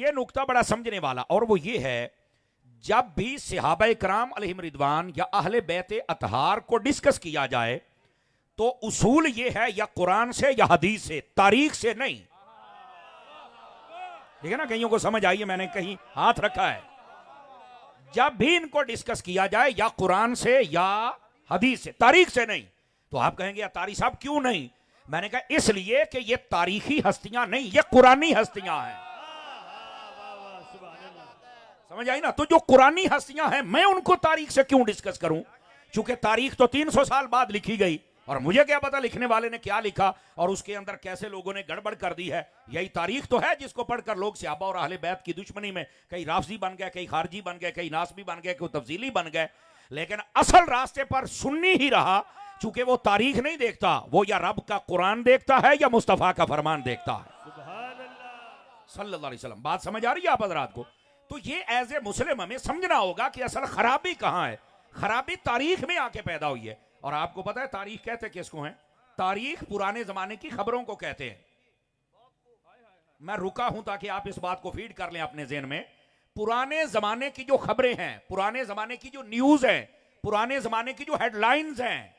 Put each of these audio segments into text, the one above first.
ये नुक्ता बड़ा समझने वाला, और वो ये है, जब भी सहाबा कराम अलैहिम रिदवान या अहले बैत अतहार को डिस्कस किया जाए तो उसूल ये है या कुरान से या हदीस से, तारीख से नहीं। ठीक है ना, कईयों को समझ आई है, मैंने कहीं हाथ रखा है। जब भी इनको डिस्कस किया जाए या कुरान से या हदीस से, तारीख से नहीं। तो आप कहेंगे यार तारीख साहब क्यों नहीं? मैंने कहा इसलिए कि ये तारीखी हस्तियां नहीं, ये कुरानी हस्तियां हैं। समझ आई ना? तो जो कुरानी हस्तियां हैं, मैं उनको तारीख से क्यों डिस्कस करूं? चूंकि तारीख तो 300 साल बाद लिखी गई, और मुझे क्या पता लिखने वाले ने क्या लिखा और उसके अंदर कैसे लोगों ने गड़बड़ कर दी है। यही तारीख तो है जिसको पढ़कर लोग सहाबा और अहले बैत की दुश्मनी में कई राफजी बन गए, कई खारजी बन गए, कई नासबी बन गए, कई तफजीली बन गए। लेकिन असल रास्ते पर सुन्नी ही रहा, चूंकि वो तारीख नहीं देखता, वो या रब का कुरान देखता है या मुस्तफा का फरमान देखता है सल्लल्लाहु अलैहि वसल्लम। बात समझ आ रही है आप हजरात को? तो ये एज ए मुस्लिम हमें समझना होगा कि असल खराबी कहां है। खराबी तारीख में आके पैदा हुई है। और आपको पता है तारीख कहते किसको हैं? तारीख पुराने जमाने की खबरों को कहते हैं। मैं रुका हूं ताकि आप इस बात को फीड कर लें अपने ज़हन में। पुराने जमाने की जो खबरें हैं, पुराने जमाने की जो न्यूज है, पुराने जमाने की जो हेडलाइंस हैं,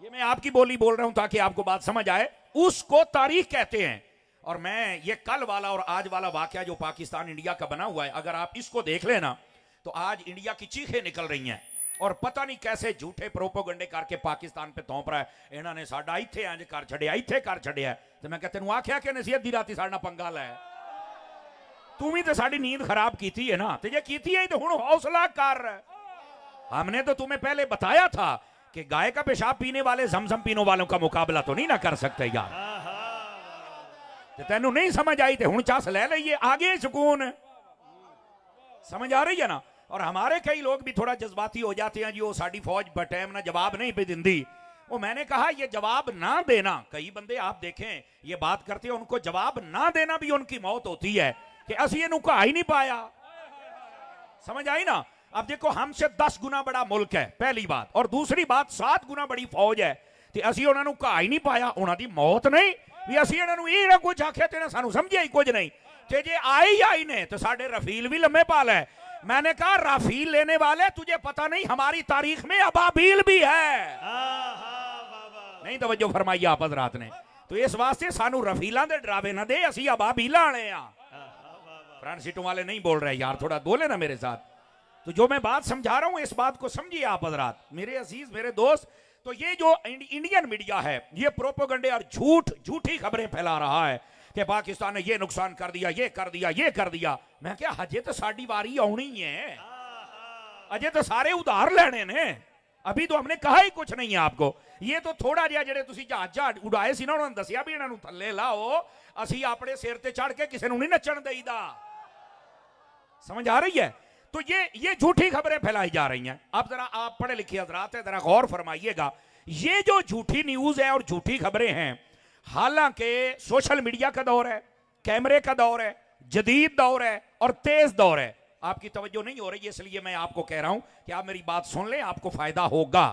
ये मैं आपकी बोली बोल रहा हूं ताकि आपको बात समझ आए, उसको तारीख कहते हैं। और मैं ये कल वाला और आज वाला वाकया जो पाकिस्तान इंडिया का बना हुआ है, अगर आप इसको देख लेना तो आज इंडिया की चीखें निकल रही हैं और पता नहीं कैसे झूठे प्रोपोगंडे करके पाकिस्तान पे तोप रहा है। इन्होंने साडा इत्थे इंज कर छड़िया, इत्थे कर छड़िया। तो मैं कहते आख्या कि नसीहत दी राती साडा पंगा लै, तू भी तो साडी नींद खराब की थी है ना, तो ये की है तो हुण हौसला कर। हमने तो तुम्हें पहले बताया था कि गाय का पेशाब पीने वाले जमजम पीने वालों का मुकाबला तो नहीं ना कर सकते यार। तेनू नहीं समझ आई तो हुण चस ले लीए, आगे सुकून। समझ आ रही है ना? और हमारे कई लोग भी थोड़ा जज्बाती हो जाते हैं जी, वो साड़ी फौज बटैम ना जवाब नहीं पे दिंदी। वो मैंने कहा ये जवाब ना देना, कई बंदे आप देखें ये बात करते हैं, उनको जवाब ना देना भी उनकी मौत होती है कि असी इनू कहा ही नहीं पाया। समझ आई ना? अब देखो हमसे 10 गुना बड़ा मुल्क है पहली बात, और दूसरी बात 7 गुना बड़ी फौज है, तो असी उन्होंने कहा ही नहीं पाया। उन्होंने मौत नहीं भी असी इन्होंने ये ना कुछ आख्या तो सानू समझिया ही कुछ नहीं, ते जे आई ने तो साडे रफील भी लम्बे पाल है। मैंने कहा राफील लेने वाले तुझे पता नहीं हमारी तारीख में अबाबील भी है। नहीं तवज्जो फरमाई आप हजरात ने? तो इस वास्ते सानू रफीलां दे डरावे ना दे, असी अबाबीला आने आ। फ्रंट सीटों वाले नहीं बोल रहे यार, थोड़ा बोले ना मेरे साथ। तो जो मैं बात समझा रहा हूं इस बात को समझिए आप हजरात, मेरे अजीज मेरे दोस्त। तो ये जो इंडियन मीडिया है ये प्रोपोगंडे और झूठी खबरें फैला रहा है कि पाकिस्तान ने ये नुकसान कर दिया, ये कर दिया, ये कर दिया। मैं क्या हजे तो साड़ी बारी आनी है, अजे तो सारे उधार लेने ने, अभी तो हमने कहा ही कुछ नहीं है आपको। ये तो थोड़ा जिहा जेडे तुसी जहाज उड़ाए सी ना, उन्होंने दसिया भी इन्हां नूं थल्ले लाओ, असी अपने सिर ते चढ़ के किसी नूं नहीं नचण देईदा। समझ आ रही है? तो ये झूठी खबरें फैलाई जा रही हैं। अब जरा आप पढ़े लिखे हजरात हैं, जरा गौर फरमाइएगा। ये जो झूठी न्यूज है और झूठी खबरें हैं, हालांकि सोशल मीडिया का दौर है, कैमरे का दौर है, जदीद दौर है और तेज दौर है। आपकी तवज्जो नहीं हो रही है, इसलिए मैं आपको कह रहा हूं कि आप मेरी बात सुन लें, आपको फायदा होगा।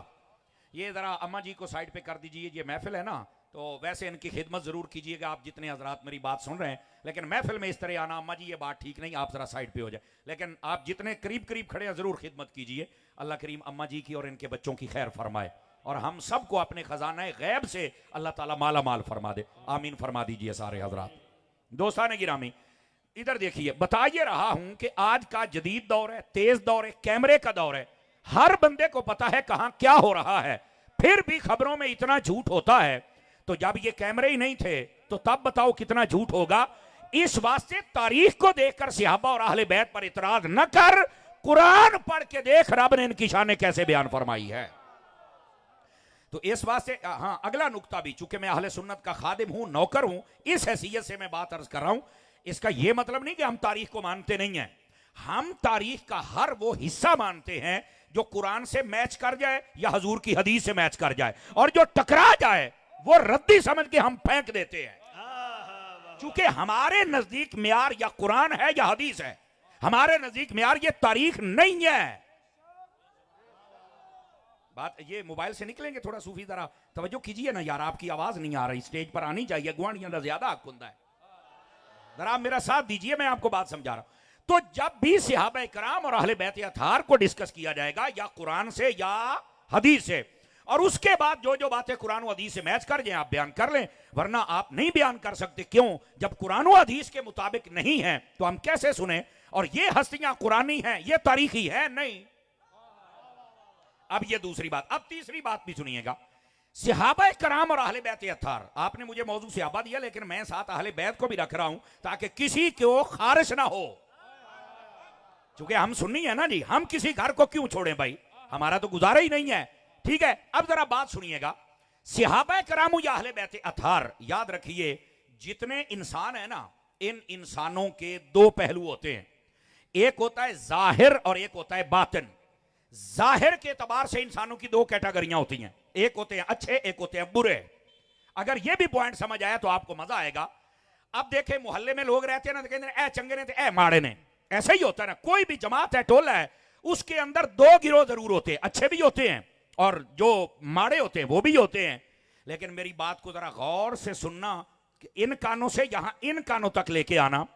ये जरा अम्मा जी को साइड पे कर दीजिए, ये महफिल है ना, तो वैसे इनकी खिदमत जरूर कीजिएगा आप जितने हजरात मेरी बात सुन रहे हैं, लेकिन महफिल में इस तरह आना, अम्मा जी ये बात ठीक नहीं, आप जरा साइड पे हो जाए। लेकिन आप जितने करीब करीब खड़े हैं जरूर खिदमत कीजिए। अल्लाह करीम अम्मा जी की और इनके बच्चों की खैर फरमाए और हम सबको अपने खजाना गैब से अल्लाह ताला माला माल फरमा दे। आमीन फरमा दीजिए सारे हजरात। दोस्तान गिरामी इधर देखिए, बता ये रहा हूं कि आज का जदीद दौर है, तेज दौर है, कैमरे का दौर है। हर बंदे को पता है कहां क्या हो रहा है, फिर भी खबरों में इतना झूठ होता है। तो जब ये कैमरे ही नहीं थे तो तब बताओ कितना झूठ होगा। इस वास्ते तारीख को देखकर सहाबा और अहले बैत पर इतराज न कर, कुरान पढ़ के देख रब ने इनकी शान कैसे बयान फरमाई है। तो इस वास्ते हाँ, अगला नुक्ता भी, चूंकि मैं अहले सुन्नत का खादिम हूं, नौकर हूं, इस हैसियत से मैं बात अर्ज कर रहा हूं। इसका यह मतलब नहीं कि हम तारीख को मानते नहीं हैं, हम तारीख का हर वो हिस्सा मानते हैं जो कुरान से मैच कर जाए या हजूर की हदीस से मैच कर जाए, और जो टकरा जाए वो रद्दी समझ के हम फेंक देते हैं। चूंकि हमारे नजदीक म्यार या कुरान है या हदीस है, हमारे नजदीक म्यार ये तारीख नहीं है। बात ये मोबाइल से निकलेंगे थोड़ा सूफी, जरा तवज्जो कीजिए ना यार, आपकी आवाज नहीं आ रही, स्टेज पर आनी चाहिए, गुआंढियां दा ज्यादा हक हुंदा है। जरा मेरा साथ दीजिए, मैं आपको बात समझा रहा हूं। तो जब भी सहाबा कराम और अहले बैत अतहार को डिस्कस किया जाएगा, या कुरान से या हदीस से, और उसके बाद जो जो बातें कुरान और हदीस से मैच कर जाए आप बयान कर लें, वरना आप नहीं बयान कर सकते। क्यों? जब कुरान और हदीस के मुताबिक नहीं है तो हम कैसे सुने? और ये हस्तियां कुरानी हैं, ये तारीखी है नहीं। अब ये दूसरी बात। अब तीसरी बात भी सुनिएगा। सहाबा कराम और अहले बैत अतहार, आपने मुझे मौजू सहाबा दिया, लेकिन मैं साथ अहले बैत को भी रख रहा हूं ताकि किसी को खारिश ना हो। क्योंकि हम सुन्नी है ना जी, हम किसी घर को क्यों छोड़ें भाई, हमारा तो गुजारा ही नहीं है। ठीक है, अब जरा बात सुनिएगा। सहाबा कराम या अहले बैत अतहार, याद रखिए जितने इंसान है ना, इन इंसानों के दो पहलू होते हैं। एक होता है जाहिर और एक होता है बातिन। जाहिर के एतबार से इंसानों की दो कैटेगरियां होती हैं, एक होते हैं अच्छे, एक होते हैं बुरे। अगर यह भी पॉइंट समझ आया तो आपको मजा आएगा। अब देखें, मोहल्ले में लोग रहते हैं ना, तो कहते हैं ए चंगे ने, ए माड़े ने। ऐसा ही होता है ना, कोई भी जमात है, टोला है, उसके अंदर दो गिरोह जरूर होते हैं, अच्छे भी होते हैं और जो माड़े होते हैं वो भी होते हैं। लेकिन मेरी बात को जरा गौर से सुनना, कि इन कानों से यहां इन कानों तक लेके आना।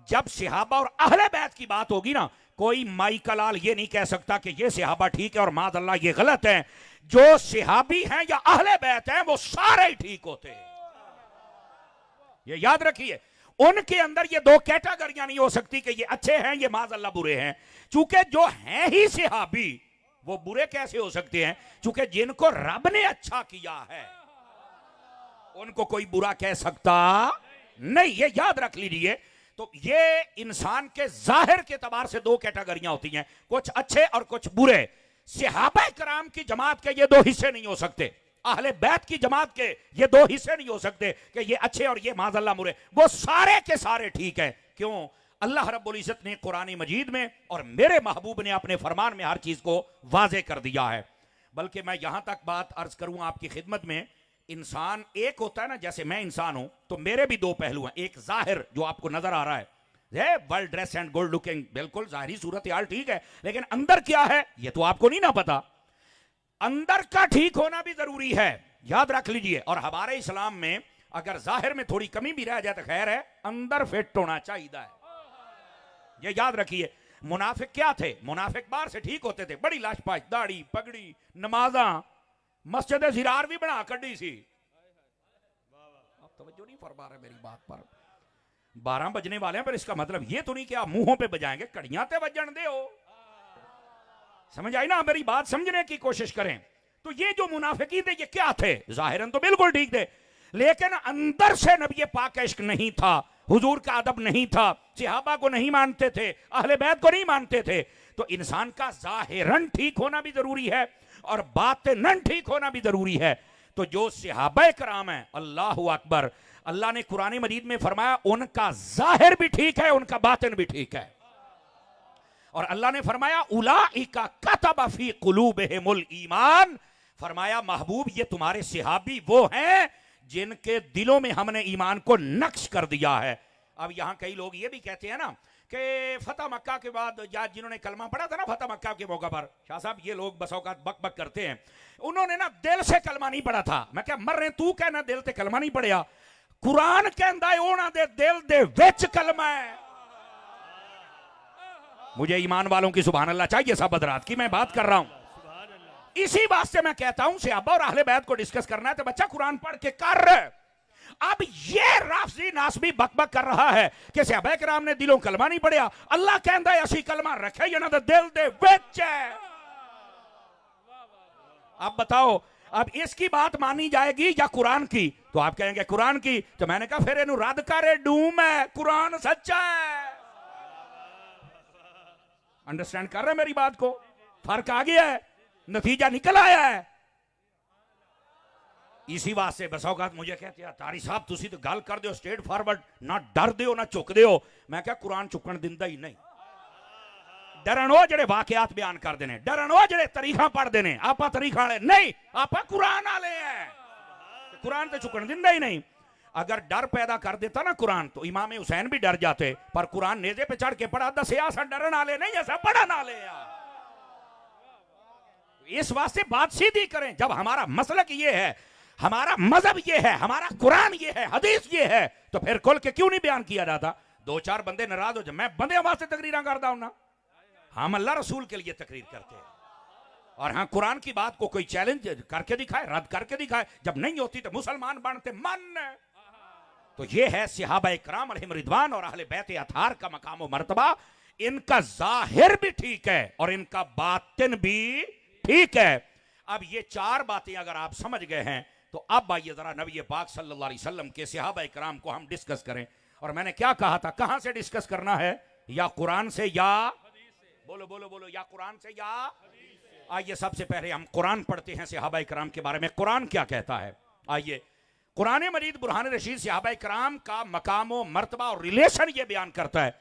जब सहाबा और अहले बैत की बात होगी ना, कोई माई का लाल ये नहीं कह सकता कि ये सहाबा ठीक है और मादअल्लाह ये गलत है। जो सहाबी हैं या अहले बैत हैं वो सारे ही ठीक होते हैं, ये याद रखिए। उनके अंदर ये दो कैटेगरियां नहीं हो सकती कि ये अच्छे हैं ये मादअल्लाह बुरे हैं। चूंकि जो हैं ही सहाबी वो बुरे कैसे हो सकते हैं? चूंकि जिनको रब ने अच्छा किया है उनको कोई बुरा कह सकता नहीं, ये याद रख लीजिए। तो ये इंसान के जाहिर के एतबार से दो कैटेगरियां होती हैं, कुछ अच्छे और कुछ बुरे। सहाबा कराम की जमात के ये दो हिस्से नहीं हो सकते, अहले बैत की जमात के ये दो हिस्से नहीं हो सकते कि ये अच्छे और ये माज़अल्लाह बुरे। वो सारे के सारे ठीक है। क्यों? अल्लाह रब्बुल इज्जत ने कुरान मजीद में और मेरे महबूब ने अपने फरमान में हर चीज को वाजे कर दिया है। बल्कि मैं यहां तक बात अर्ज करूं आपकी खिदमत में, इंसान एक होता है ना, जैसे मैं इंसान हूं तो मेरे भी दो पहलू हैं। एक जाहिर जो आपको नजर आ रहा है, well dress and good looking, बिल्कुल जाहिरी सूरत हाल ठीक है, लेकिन अंदर क्या है ये तो आपको नहीं ना पता। अंदर का ठीक होना भी जरूरी है, याद रख लीजिए। और हमारे इस्लाम में अगर जाहिर में थोड़ी कमी भी रह जाए तो खैर है, अंदर फिट होना चाहिए, ये याद रखिए। मुनाफिक क्या थे? मुनाफिक बाहर से ठीक होते थे, बड़ी लाशपाश, दाढ़ी पगड़ी, नमाजा, मस्जिद ज़िरार भी बना कड़ी सी। आप तवज्जो नहीं फरमा रहे मेरी बात पर। 12 बजने वाले हैं, पर इसका मतलब ये तो नहीं कि आप मुंहों पे बजाएंगे, कड़ियां ते बजन दे हो। समझ आई ना? मेरी बात समझने की कोशिश करें। तो ये जो मुनाफिकी थे ये क्या थे? जाहिरन तो बिल्कुल ठीक थे, लेकिन अंदर से नबी पाक का इश्क नहीं था, हुजूर का अदब नहीं था, सहाबा को नहीं मानते थे, अहले बैत को नहीं मानते थे। तो इंसान का जाहिरन ठीक होना भी जरूरी है और बातिनन ठीक होना भी जरूरी है। तो जो सहाबा कराम है, अल्लाहु अकबर, अल्लाह ने कुरान मजीद में फरमाया उनका जाहिर भी ठीक है, उनका बातिन भी ठीक है। और अल्लाह ने फरमाया उलाइका कतब फी कुलूबिहिमुल ईमान, फरमाया महबूब ये तुम्हारे सहाबी वो हैं जिनके दिलों में हमने ईमान को नक्श कर दिया है। अब यहां कई लोग ये भी कहते हैं ना कि फतह मक्का के बाद, या जिन्होंने कलमा पढ़ा था ना फतह मक्का के मौका पर, शाह साहब ये लोग बस औकात बक बक करते हैं, उन्होंने ना दिल से कलमा नहीं पढ़ा था। मैं क्या मर रहे, तू कहना दिल से कलमा नहीं पढ़िया, कुरान कहता है ओना दे दिल दे विच कलमा है। मुझे ईमान वालों की सुभान अल्लाह चाहिए सब हज़रात की मैं बात कर रहा हूं। इसी बात से मैं कहता हूं सहाबा और अहले बैत को डिस्कस करना है तो बच्चा कुरान पढ़ के कर। अब ये राफजी नासबी बकबक कर रहा है कि सहाबा किराम ने दिलों कलमा नहीं पढ़िया, अल्लाह कहता है असी कलमा रखे या ना तो दिल दे विच है। अब बताओ, अब इसकी बात मानी जाएगी या कुरान की? तो आप कहेंगे कुरान की। तो मैंने कहा फिर इन्हू रद्द करे, डूम है, कुरान सच्चा है। अंडरस्टैंड कर रहे मेरी बात को? फर्क आ गया है, नतीजा निकल आया है। इसी बात से बस औकात मुझे कहते हैं तारी साहब तुसी तो गल कर दो स्ट्रेट फॉरवर्ड, ना डर दो ना चुक दो। मैं क्या कुरान चुकन दिंदा ही नहीं। डरन वो जेड़े वाकयात बयान कर देने, डरन वो जेड़े तरीखा पढ़ देने, आपा तरीखा वाले नहीं, आपा कुरान वाले हैं। कुरान तो चुकन दिंदा ही नहीं। अगर डर पैदा कर देता ना कुरान तो इमाम हुसैन भी डर जाते, पर कुरान नेजे पे चढ़ के पढ़ा दसिया सा डरन वाले नहीं, ऐसा पढ़न वाले। इस वास्ते बात सीधी करें। जब हमारा मसलक ये है हमारा मजहब ये है, हमारा कुरान ये है, हदीस ये है, तो फिर खुल के क्यों नहीं बयान किया जाता? दो चार बंदे नाराज हो जाए, मैं बंदे वास्ते तकरीर करता हूं ना, हम अल्लाह रसूल के लिए तकरीर करते हैं। और हाँ, कुरान की बात को कोई चैलेंज करके दिखाए, रद्द करके दिखाए, जब नहीं होती तो मुसलमान बनते मन। तो ये है सहाबा इकराम अलैहिम रिदवान और अहले बैत अतार का मकाम व मर्तबा। इनका जाहिर भी ठीक है और इनका बातिन भी ठीक है। अब ये चार बातें अगर आप समझ गए हैं तो अब आइए जरा नबी पाक सल्लल्लाहु अलैहि वसल्लम के सहाबा इकराम को हम डिस्कस करें। और मैंने क्या कहा था, कहां से डिस्कस करना है? या कुरान से या बोलो बोलो बोलो, या कुरान से या। आइए सबसे पहले हम कुरान पढ़ते हैं सहाबा इकराम के बारे में, कुरान क्या कहता है। आइए, कुरान मजीद बुरहान रशीद सहाबा इकराम का मकाम मर्तबा और रिलेशन ये बयान करता है।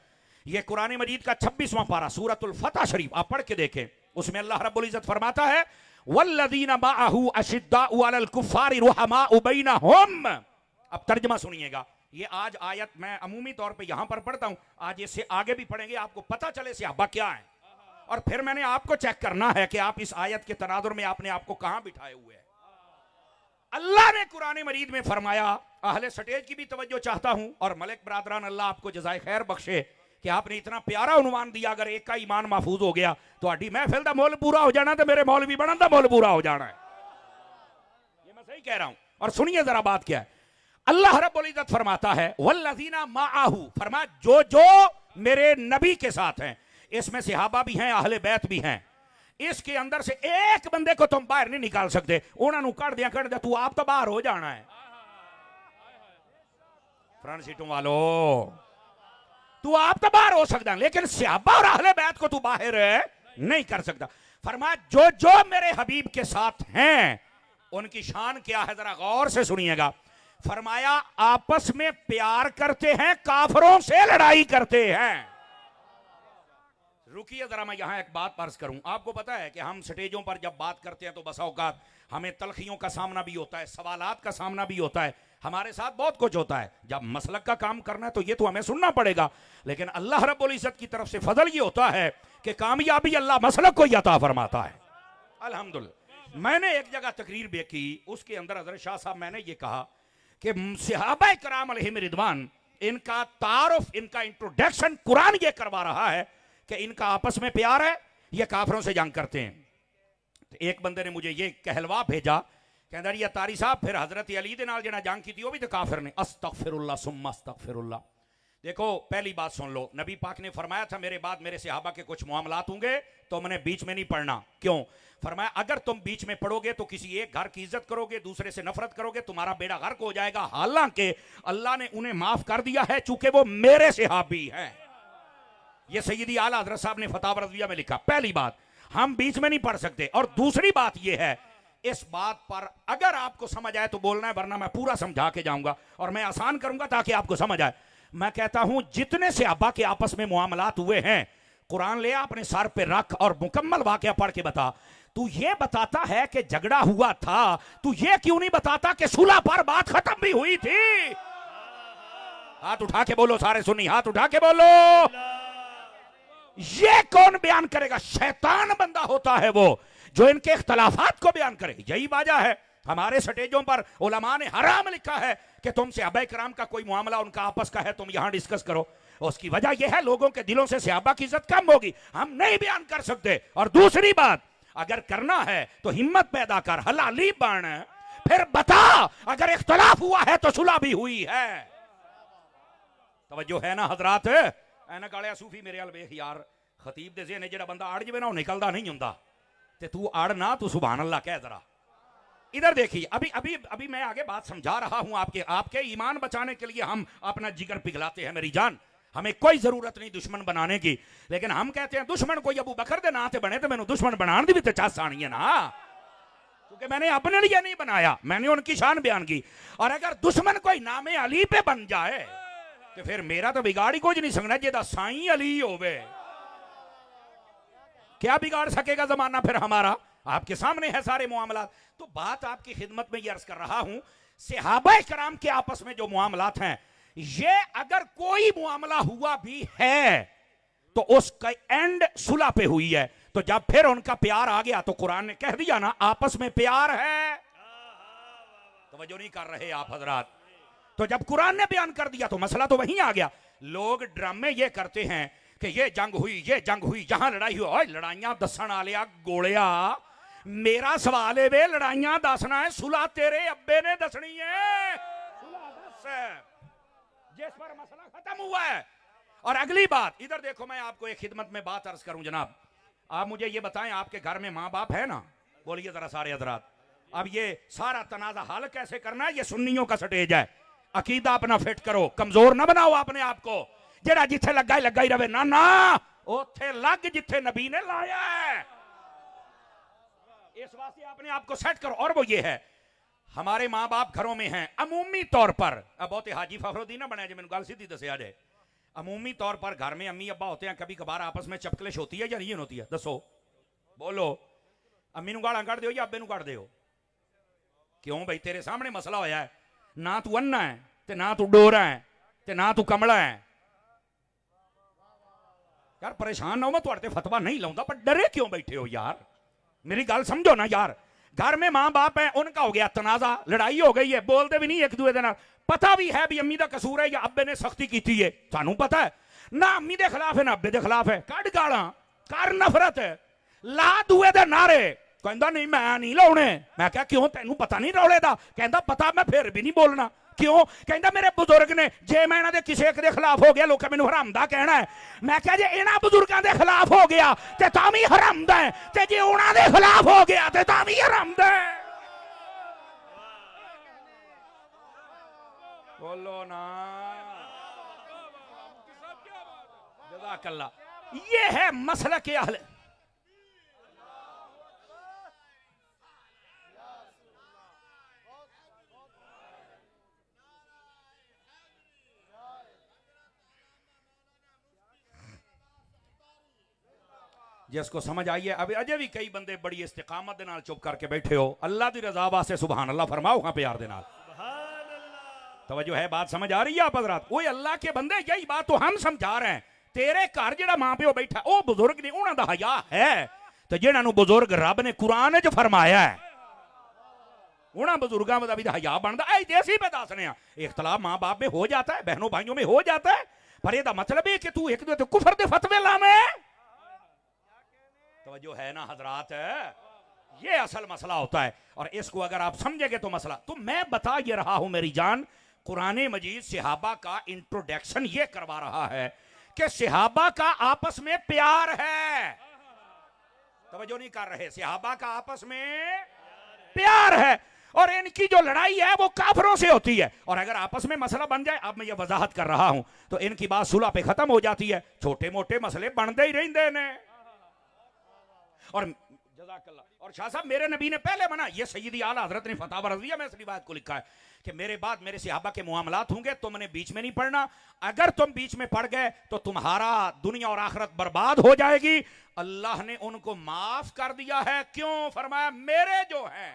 ये कुरान मजीद का 26वां पारा सूरतुल फतह शरीफ आप पढ़ के देखें, उसमें अल्लाह रब्बुल इज्जत फरमाता है वल्लदीना माअहू अशिद्दाउ अलल कुफ्फारि रुहमाउ बैनहुम। अब तर्जुमा सुनिएगा, ये आज आयत मैं अमूमी तौर पे यहां पर पढ़ता हूं, आज इससे आगे भी पढ़ेंगे, आपको पता चले सहाबा क्या है। और फिर मैंने आपको चेक करना है कि आप इस आयत के तनाजुर में आपने आपको कहां बिठाए हुए हैं। अल्लाह ने कुरान मजीद में फरमाया, अहले स्टेज की भी तवज्जो चाहता हूं और मलिक बरादरान अल्लाह आपको जज़ाए खैर बख्शे कि आपने इतना प्यारा उन्वान दिया। अगर एक का ईमान महफूज हो गया तो आडी महफिल दा मोल पूरा हो जाना, तो मेरे मौलवी बनन दा मोल पूरा हो जाना है। ये मैं सही कह रहा हूं। और सुनिए जरा बात क्या है, अल्लाह रब्बुल इज्जत फरमाता है वल्लज़ीना माअहू, फरमा जो जो मेरे नबी के साथ हैं, इसमें सहाबा भी हैं, अहले बैत भी हैं। इसके अंदर से एक बंदे को तुम बाहर नहीं निकाल सकते, उन्होंने कट दिया तू आप तो बाहर हो जाना है। फ्रंट सीटों वालों, तू आप तो बाहर हो सकता है, लेकिन सहाबा और अहले बैत को तू बाहर नहीं कर सकता। फरमाया जो जो मेरे हबीब के साथ हैं उनकी शान क्या है, जरा गौर से सुनिएगा। फरमाया आपस में प्यार करते हैं, काफरों से लड़ाई करते हैं। रुकिए जरा, मैं यहां एक बात अर्ज करूं। आपको पता है कि हम स्टेजों पर जब बात करते हैं तो बसा औकात हमें तलखियों का सामना भी होता है, सवालात का सामना भी होता है, हमारे साथ बहुत कुछ होता है। जब मसलक का काम करना है तो ये तो हमें सुनना पड़ेगा, लेकिन अल्लाह रब्बुल इज्जत की तरफ से फजल ये होता है कि कामयाबी अल्लाह मसलक को अता फरमाता है। अल्हम्दुलिल्लाह। मैंने एक जगह तकरीर भी की, उसके अंदर हज़रत शाह साहब मैंने ये कहा कि सहाबा किराम अलैहिम रिदवान, इनका तारुफ, इनका इंट्रोडक्शन कुरान ये करवा रहा है कि इनका आपस में प्यार है, ये काफरों से जंग करते हैं। तो एक बंदे ने मुझे ये कहलवा भेजा, कहता ये तारी साहब फिर हजरत अली दे नाल जेना जंग की थी वो भी तो काफिर ने। अस्तगफिरुल्लाह सुम्मा अस्तगफिरुल्लाह। देखो पहली बात सुन लो, नबी पाक ने फरमाया था मेरे बाद मेरे सहाबा के कुछ मामलात होंगे तो मैंने बीच में नहीं पढ़ना। क्यों? फरमाया अगर तुम बीच में पढ़ोगे तो किसी एक घर की इज्जत करोगे, दूसरे से नफरत करोगे, तुम्हारा बेड़ा गर्क हो जाएगा। हालांकि अल्लाह ने उन्हें माफ कर दिया है चूंकि वो मेरे सहाबी हैं। ये सैयदी आला हज़रत साहब ने फतावा रज़विया में लिखा। पहली बात, हम बीच में नहीं पढ़ सकते। और दूसरी बात यह है, इस बात पर अगर आपको समझ आए तो बोलना है, वरना मैं पूरा समझा के जाऊंगा और मैं आसान करूंगा ताकि आपको समझ आए। मैं कहता हूं जितने सहाबा के आपस में मुआमलात हुए हैं, कुरान ले अपने सर पे रख और मुकम्मल वाकया पढ़ के बता। तू ये बताता है कि झगड़ा हुआ था, तू ये क्यों नहीं बताता कि सुलह पर बात खत्म भी हुई थी? हाथ उठा के बोलो सारे सुन्नी, हाथ उठा के बोलो। ये कौन बयान करेगा? शैतान बंदा होता है वो जो इनके इख्तलाफात को बयान करे। यही वजह है हमारे स्टेजों पर उलमा ने हराम लिखा है कि तुमसे सहाबा किराम का कोई मामला उनका आपस का है, तुम यहां डिस्कस करो। उसकी वजह यह है लोगों के दिलों से सहाबा की इज्जत कम होगी, हम नहीं बयान कर सकते। और दूसरी बात, अगर करना है तो हिम्मत पैदा कर, हलाली बन, फिर बता अगर इख्तलाफ हुआ है तो सुलह भी हुई है। तवज्जो है ना हजरात? ऐनक वाले सूफी मेरे अल वेख यार, खतीब दे ज़हन जेड़ा बंदा अड़ जावे ना, वो निकलदा नहीं हुंदा। ते तू अड़ ना, तू सुभान अल्लाह कह जरा। इधर देखिए, अभी अभी अभी मैं आगे बात समझा रहा हूं। आपके ईमान बचाने के लिए हम अपना जिगर पिघलाते हैं मेरी जान, हमें कोई जरूरत नहीं दुश्मन बनाने की। लेकिन हम कहते हैं दुश्मन कोई अबू बकर दे नां ते बने तो मैंने दुश्मन बनाने दी भी तो चास आनी है ना, क्योंकि मैंने अपने लिए नहीं बनाया, मैंने उनकी शान बयान की। और अगर दुश्मन कोई नामे अली पे बन जाए तो फिर मेरा तो बिगाड़ ही कुछ नहीं सकना, जेदा साईं अली होवे। क्या बिगाड़ सकेगा जमाना फिर हमारा? आपके सामने है सारे मामलात। तो बात आपकी खिदमत में ये अर्ज कर रहा हूं, सहाबा किराम के आपस में जो मामलात हैं, ये अगर कोई मामला हुआ भी है तो उसका एंड सुलह पे हुई है। तो जब फिर उनका प्यार आ गया तो कुरान ने कह दिया ना आपस में प्यार है। तवज्जो नहीं कर रहे आप हजरात। तो जब कुरान ने बयान कर दिया तो मसला तो वहीं आ गया। लोग ड्रामे ये करते हैं कि ये जंग हुई, ये जंग हुई, जहां लड़ाई हुई, ओए लड़ाइयां दसन आलिया गोलिया। मेरा सवाल है वे लड़ाइयां दसना है, सुलह तेरे अब्बे ने दसनी है, सुलह दस है जिस पर मसला खत्म हुआ है। और अगली बात इधर देखो, मैं आपको एक खिदमत में बात अर्ज करूं जनाब, आप मुझे ये बताएं आपके घर में माँ बाप है ना, बोलिए जरा सारे हजरात। अब ये सारा तनाजा हल कैसे करना है, ये सुन्नियों का स्टेज है। अकीदा अपना फिट करो, कमजोर ना बनाओ अपने आप को। जेड़ा जिथे लगा ही रहे, ना ना उथे लग जिथे नबी ने लाया है। इस वास्ते अपने आप को सेट करो। और वो ये है, हमारे माँ बाप घरों में हैं अमूमी तौर पर, अब बहुत हाजी फखरुद्दीन ना बने, मैंने गल सीधी दसिया जाए, अमूमी तौर पर घर में अम्मी अब्बा होते हैं, कभी कभार आपस में चपकलिश होती है या नहीं होती है? दसो, बोलो। अम्मी गालां कढ़ दो या अब्बे कढ़ दो? क्यों भाई, तेरे सामने मसला होया है, ना तू अन्ना है ते ना तू डोरा है ते ना तू कमला है। यार परेशान ना हो, मैं तुहाडे ते फतवा नहीं लाऊंगा, पर डरे क्यों बैठे हो यार? मेरी गल समझो ना यार। घर में मां बाप है, उनका हो गया तनाजा, लड़ाई हो गई है, बोलते भी नहीं एक दूसरे के, पता भी है भी अम्मी का कसूर है या अब्बे ने सख्ती की थी है, सानू पता है ना अम्मी के खिलाफ है ना अब्बे के खिलाफ है, कड़ गाला कर नफरत है, ला दुए दे नारे, कहता नहीं मैं नहीं लाने। मैं क्या क्यों, तेनू पता नहीं रौले दा? कहता पता, मैं फिर भी नहीं बोलना। क्यों? कहता मेरे बुजुर्ग ने, जे मैं इन्हां दे किसी एक दे खिलाफ हो गया लोग मैनू हरामदा कहना है। मैं क्या जे इन्हां बुजुर्गां दे खिलाफ हो गया ते तां भी हरामदा है, ते जे उन्हां दे खिलाफ हो गया ते तां भी हरामदा है। बोलो ना, जज़ाकल्लाह। ये है मसला के अहले। जिसको समझ आई है, अभी अजे भी कई बंदे बड़ी इस्तिकामत दे नाल चुप करके बैठे हो, अल्लाह दी रजा वास्ते सुभान अल्लाह फरमाओ हां प्यार दे नाल। तवज्जो है, बात समझ आ रही है आप हज़रात? ओए अल्लाह के बंदे, यही बात तो हम समझा रहे हैं। तेरे घर जेड़ा मां प्यो बैठा ओ बुजुर्ग ने, उन्हां दा हया है, ते जिन्हां नू बुजुर्ग रब ने कुरान च फरमाया है, उन्हां बुजुर्गां दा भी हया बनदा। ऐ देसी पे दसने आ, इख्तलाफ मां बाप में हो जाता है, बहनों भाइयों में हो जाता है, पर एदा मतलब है कि तू एक दूसरे ते कुफर दे फतवे लावे। तवज्जो है ना हजरात? ये असल मसला होता है, और इसको अगर आप समझेंगे तो मसला। तो मैं बता ये रहा हूं मेरी जान, कुरान मजीद सहाबा का इंट्रोडक्शन ये करवा रहा है कि सहाबा का आपस में प्यार है। तवज्जो नहीं कर रहे, सहाबा का आपस में प्यार है, और इनकी जो लड़ाई है वो काफरों से होती है। और अगर आपस में मसला बन जाए, अब मैं ये वजाहत कर रहा हूं, तो इनकी बात सुलह पे खत्म हो जाती है, छोटे मोटे मसले बनते ही रहते हैं। और जज़ाकल्लाह। और शाह साहब, मेरे नबी ने पहले मना, ये सैयदी आला हजरत ने फतवा रज़िया में इस रिवायत को लिखा है कि मेरे बाद मेरे सहाबा के मुआमलात होंगे, तुमने बीच में नहीं पढ़ना, अगर तुम बीच में पड़ गए तो तुम्हारा दुनिया और आखिरत बर्बाद हो जाएगी। अल्लाह ने उनको माफ कर दिया है। क्यों? फरमाया मेरे जो हैं।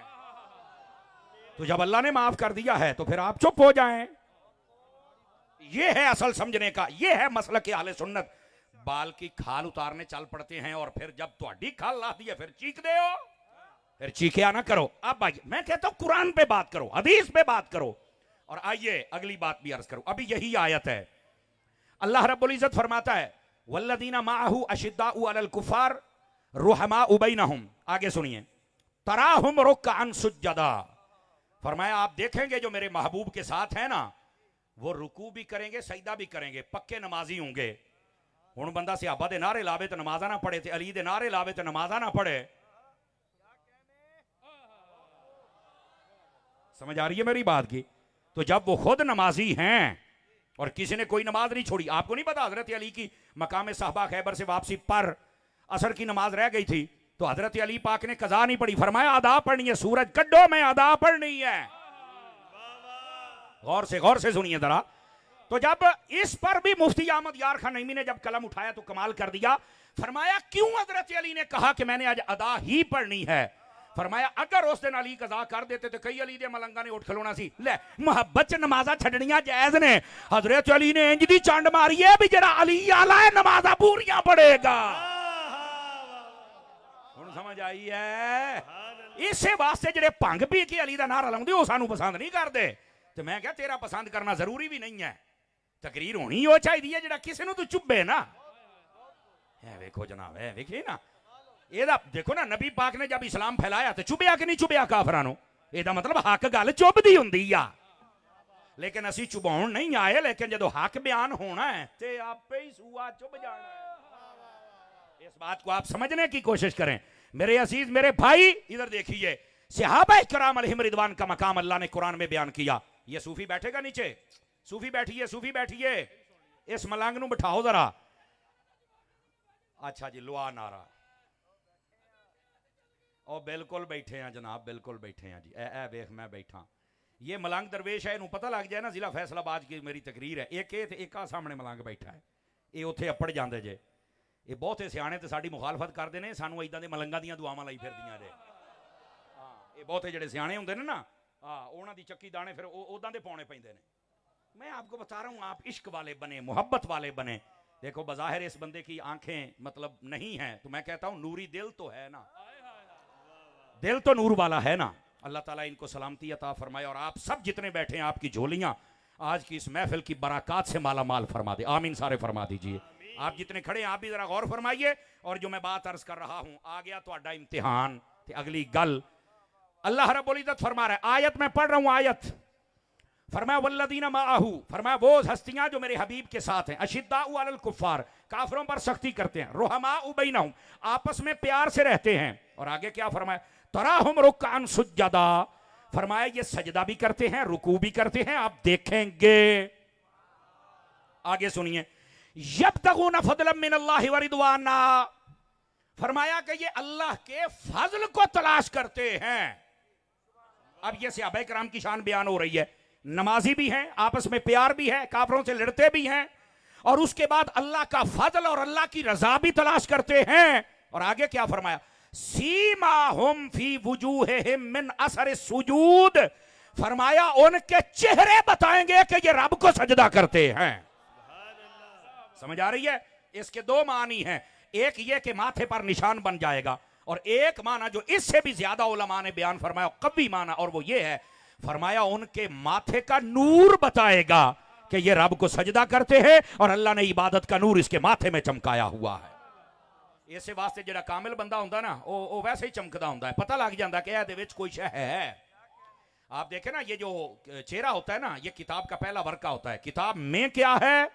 तो जब अल्लाह ने माफ कर दिया है तो फिर आप चुप हो जाएं। ये है असल समझने का, ये है मसलक के अहले सुन्नत। बाल की खाल उतारने चल पड़ते हैं, और फिर जब तुम्हारी खाल ला दी है फिर चीख दे हो, फिर चीखिया ना करो। अब आइए, मैं कहता हूं कुरान पे बात करो, हदीस पे बात करो। और आइए अगली बात भी अर्ज करो। अभी यही आयत है, अल्लाह रब्बुल इज्जत फरमाता है वल्लदीना माअहू अशिद्दाउ अलल कुफार रुहमाउ बैनहुम। आगे सुनिए, तराहुम रुक्अन सुज्जदा। फरमाया आप देखेंगे जो मेरे महबूब के साथ है ना, वो रुकू भी करेंगे, सजदा भी करेंगे, पक्के नमाजी होंगे। हुण बंदा सहाबा दे नारे लावे तो नमाजा ना पढ़े, ते अली दे नारे लावे तो नमाजा ना पढ़े। समझ आ रही है मेरी बात की? तो जब वो खुद नमाजी हैं और किसी ने कोई नमाज नहीं छोड़ी, आपको नहीं पता हजरत अली की मकाम साहबा खैबर से वापसी पर असर की नमाज रह गई थी, तो हजरत अली पाक ने कजा नहीं पढ़ी, फरमाया अदा पढ़नी है, सूरज कड्डो में अदा पढ़नी है। गौर से सुनिए जरा। तो जब इस पर भी मुफ्ती अहमद यार खान नईमी ने जब कलम उठाया तो कमाल कर दिया। फरमाया क्यों हजरत अली ने कहा कि मैंने आज अदा ही पढ़नी है? फरमाया अगर उस दिन अली कजा कर देते तो कई अली दे मलंगा ने उठ खलोना सी, ले मुहब्बत च नमाजा छड़नियां जायज ने। हजरत अली ने इंज दी चंड मारी है भी जरा अली आला है नमाजा पूरियां पढ़ेगा। हुण समझ आई है? इसे वास्ते जेडे भंग पी के अली दा नारा लाउंदे ओ सानू पसंद नहीं करते। ते मैं क्या तेरा पसंद करना जरूरी भी नहीं है। तकरीर होनी हो चाहिए है जेड़ा किसी नू तू चुभे ना। है वेखो जनाब, है वेखिए ना, एदा देखो ना, नबी पाक ने जब इस्लाम फैलाया तो चुभया कि नहीं चुभया काफरां नू? एदा मतलब हक गल चुभदी हुंदी आ, लेकिन असी चुभाउण नहीं आए। लेकिन जदों हक बयान होना है ते आपे ही सूआ चुभ जाना है। इस बात को आप समझने की कोशिश करें मेरे अजीज, मेरे भाई। इधर देखिए, सहाबा किराम अलैहिम रिदवान का मकाम अल्लाह ने कुरान में बयान किया। ये सूफी बैठेगा नीचे, सूफी बैठिए, सूफी बैठिए, इस मलंग नू बिठाओ जरा। अच्छा जी, लुआ नारा। और बिल्कुल बैठे हैं जनाब, बिल्कुल बैठे हैं जी। ए वेख मैं बैठा, ये मलंग दरवेश है, इन्हू पता लग जाए ना जिला फैसलाबाद की मेरी तकरीर है। एक आ सामने मलंग बैठा है, ये उत्थे अपड़ जाते जे। ये बहुते सियाने तो साड़ी मुखालफत करते हैं, सानू इदां दे मलंगां दियां दुआवां लाई फिरदियां जे। हाँ, ये बहुते जेडे सियाने हुंदे ने ना, हाँ, उन्हां दी चक्की दाने फिर उदां दे पाउणे पैंदे ने। मैं आपको बता रहा हूँ, आप इश्क वाले बने, मोहब्बत वाले बने। देखो बज़ाहिर इस बंदे की आंखें मतलब नहीं है, तो मैं कहता हूँ नूरी दिल तो है ना, दिल तो नूर वाला है ना। अल्लाह ताला इनको सलामती अता फरमाए और आप सब जितने बैठे हैं आपकी झोलियां आज की इस महफिल की बरकत से माला माल फरमा दे। आमीन सारे फरमा दीजिए। आप जितने खड़े हैं आप भी जरा गौर फरमाइए। और जो मैं बात अर्ज कर रहा हूं, आ गया तो इम्तिहान ते अगली गल अल्लाह रब्बुल इज्जत फरमा रहा है। आयत में पढ़ रहा हूं, आयत फरमाया वल्लदीना माअहू, फरमाया वो हस्तियां जो मेरे हबीब के साथ हैं, अशिद्दाउ अलल कुफ्फार, काफिरों पर सख्ती करते हैं, रुहमाउ बैनहुम, आपस में प्यार से रहते हैं। और आगे क्या फरमाया, तराहुम रुक्कान सुज्जदा, फरमाया ये सजदा भी करते हैं, रुकू भी करते हैं, आप देखेंगे। आगे सुनिए, यब्तगूना फज़लन मिनल्लाहि व रिदवाना, फरमाया कि ये अल्लाह के फजल को तलाश करते हैं। अब ये सहाबा किराम की शान बयान हो रही है, नमाजी भी हैं, आपस में प्यार भी है, काफिरों से लड़ते भी हैं, और उसके बाद अल्लाह का फजल और अल्लाह की रजा भी तलाश करते हैं। और आगे क्या फरमाया, सीमाहुम फी वुजूहिहिम मिन असर सुजूद, फरमाया उनके चेहरे बताएंगे कि ये रब को सजदा करते हैं। समझ आ रही है? इसके दो मानी हैं, एक ये कि माथे पर निशान बन जाएगा, और एक माना जो इससे भी ज्यादा उलमा ने बयान फरमाया, कभी माना, और वो ये है, फरमाया उनके माथे का नूर बताएगा कि ये रब को सजदा करते हैं और अल्लाह ने इबादत का नूर इसके माथे में चमकाया हुआ है। इसे वास्ते जेड़ा कामिल बंदा होंदा ना, वो वैसे ही चमकदा होंदा है, पता लग जाता कि इहदे विच कोई शय है। आप देखें ना, ये जो चेहरा होता है ना, ये किताब का पहला वर्का होता है। किताब में क्या है,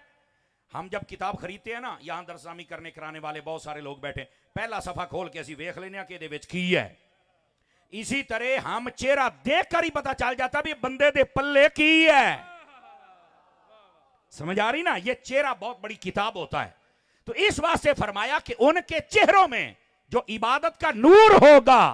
हम जब किताब खरीदते हैं ना, यहां दरसामी करने कराने वाले बहुत सारे लोग बैठे, पहला सफा खोल के असी वेख लेने कि इहदे विच की है। इसी तरह हम चेहरा देख कर ही पता चल जाता भी बंदे दे पल्ले की है। समझ आ रही ना, ये चेहरा बहुत बड़ी किताब होता है। तो इस वास्ते फरमाया कि उनके चेहरों में जो इबादत का नूर होगा,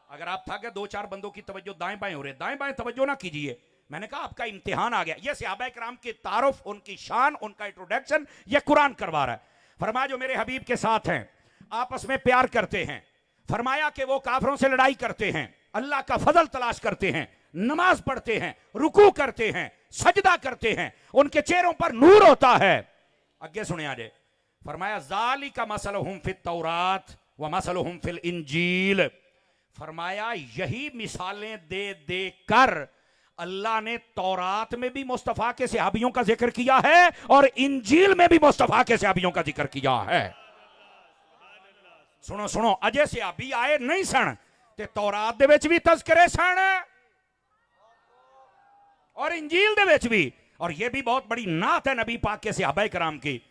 अगर आप था कि दो चार बंदों की तवज्जो दाएं बाएं हो रहे, दाएं बाएं तवज्जो ना कीजिए, मैंने कहा आपका इम्तिहान आ गया। ये सहाबा किराम की तारुफ, उनकी शान, उनका इंट्रोडक्शन ये कुरान करवा रहा है। फरमाया जो मेरे हबीब के साथ हैं, आपस में प्यार करते हैं, फरमाया कि वो काफिरों से लड़ाई करते हैं, अल्लाह का फजल तलाश करते हैं, नमाज पढ़ते हैं, रुकू करते हैं, सजदा करते हैं, उनके चेहरों पर नूर होता है। आगे सुने आजे, फरमाया ज़ालिका मसलहुम फित तौरात व मसलहुम फिल इंजील, फरमाया यही मिसालें दे दे कर अल्लाह ने तौरात में भी मुस्तफा के सहाबियों का जिक्र किया है और इंजील में भी मुस्तफा के सहाबियों का जिक्र किया है। सुनो सुनो, अजे सहाबी आए नहीं सन ते तौरात दे विच भी तज़किरे सन और इंजील दे विच भी, और ये भी बहुत बड़ी नात है नबी पाक के सहाबा किराम की।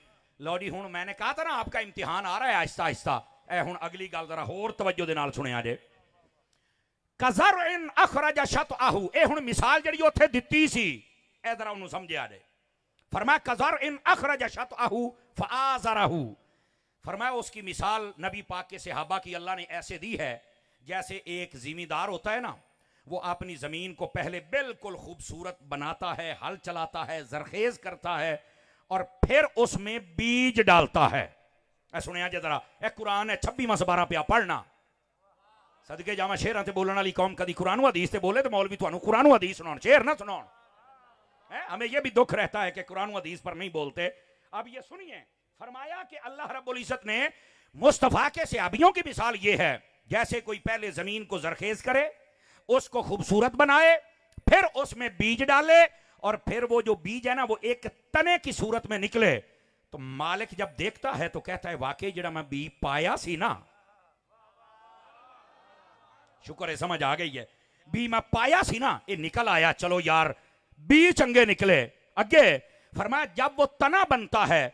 लो जी, हुण मैंने कहा था ना आपका इम्तिहान आ रहा है आहिस्ता आहिस्ता। ए हुण अगली गल जरा होर तवज्जो दे नाल सुनिया जे, कज़रइन अखरज शतअहू, ए हुण मिसाल जिहड़ी उत्थे दित्ती सी, ए जरा उहनूं समझिया जे। फरमाया कज़रइन अखरज शतअहू फआज़रहू, फरमाया उसकी मिसाल नबी पाक के सहाबा की अल्लाह ने ऐसे दी है जैसे एक जिमीदार होता है ना, वो अपनी जमीन को पहले बिल्कुल खूबसूरत बनाता है, हल चलाता है, जरखेज करता है, और फिर उसमें बीज डालता है। सुनिया जे जरा, ए कुरान है 26वां सबारा पिया पढ़ना, सदके जावा शेरां ते बोलने वाली कौम कदी कुरान हदीस ते बोले तो मौलवी तुहानू कुरान हदीस सुनाउण, शेर ना सुनाउण। हमें यह भी दुख रहता है कि कुरान हदीस पर नहीं बोलते। अब ये सुनिए, फरमाया कि अल्लाह रब्बुल इज्जत ने मुस्तफा के सहाबियों की मिसाल ये है जैसे कोई पहले जमीन को जरखेज करे, उसको खूबसूरत बनाए, फिर उसमें बीज डाले, और फिर वो जो बीज है ना वो एक तने की सूरत में निकले, तो मालिक जब देखता है तो कहता है वाकई जरा मैं बी पाया सी ना, शुक्र है समझ आ गई है, बी मैं पाया सी ना, ये निकल आया, चलो यार बी चंगे निकले। अगे फरमाया जब वो तना बनता है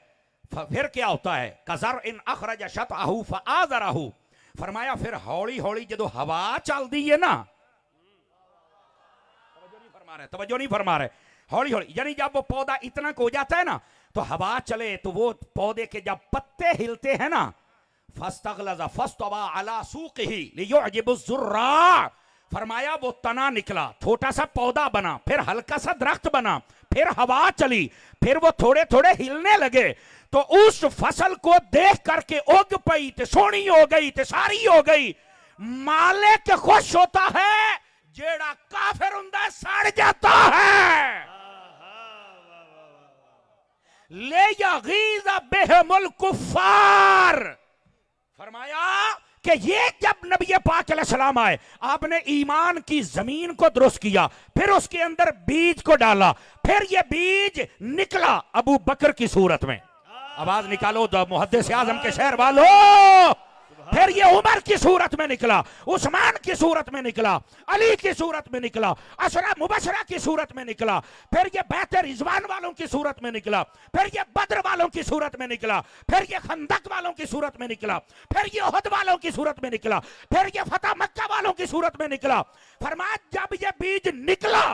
फिर क्या होता है, कज़र इन अखरज शतअहू फआज़रहू, फरमाया फिर हौली हौली जो हवा चलती है ना, तवज्जो नहीं फरमा रहे, हौली हौली यानी जब वो पौधा इतना को हो जाता है ना तो हवा चले तो वो पौधे के जब पत्ते हिलते हैं ना, फस्तगलज़ फस्तवा अला सूक़िही लियुअजिबुज़्ज़ुर्रा, फरमाया वो तना निकला, छोटा सा पौधा बना, फिर हल्का सा दरख्त बना, फिर हवा चली, फिर वो थोड़े थोड़े हिलने लगे, तो उस फसल को देख करके उग पई ते सोहनी हो गई ते सारी हो गई। मालिक खुश होता है, जेड़ा काफिर हुंदा सड़ जाता है। ले यगीज़ बिहिमुल कुफ्फार, फरमाया कि ये जब नबी पाक अलैहिस्सलाम आए, आपने ईमान की जमीन को दुरुस्त किया, फिर उसके अंदर बीज को डाला, फिर ये बीज निकला अबू बकर की सूरत में, आवाज निकालो तो मुहद्दिस आज़म के शहर वालों, फिर ये उमर की सूरत में निकला, उस्मान की सूरत में निकला, अली की सूरत में निकला, अशरा मुबशरा की सूरत में निकला, फिर ये बैत रिजवान वालों की सूरत में निकला, फिर ये बद्र वालों की सूरत में निकला, फिर ये खंदक वालों की सूरत में निकला, फिर ये उहद वालों की सूरत में निकला, फिर ये फतह मक्का वालों की सूरत में निकला। फरमाया जब ये बीज निकला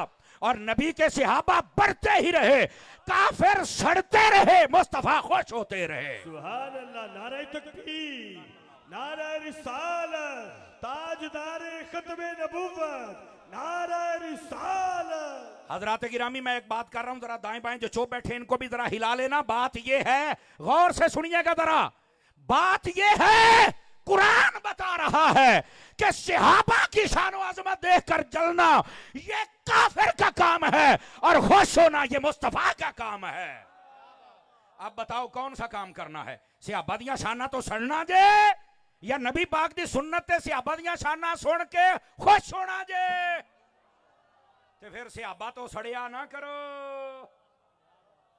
और नबी के सहाबा बढ़ते ही रहे, काफिर सड़ते रहे, मुस्तफा खुश होते रहे। सुभान अल्लाह, नारे तकबीर, नारे रिसालत, ताजदारे खत्मे नबुव्वत, नारे रिसालत। हजरात गिरामी मैं एक बात कर रहा हूं, जरा दाएं बाएं जो चुप बैठे इनको भी जरा हिला लेना। बात ये है, गौर से सुनिएगा जरा, बात ये है, कुरान बता रहा है कि सहाबा की शान अज़मत देखकर जलना ये काफिर का काम है और खुश होना ये मुस्तफा का काम है। अब बताओ कौन सा काम करना है, सहाबा दियां शाना तो सड़ना जे, या नबी पाक दी सुन्नत ते सहाबा दियां शाना सुन के खुश होना जे? ते फिर सहाबा तो सड़िया ना करो।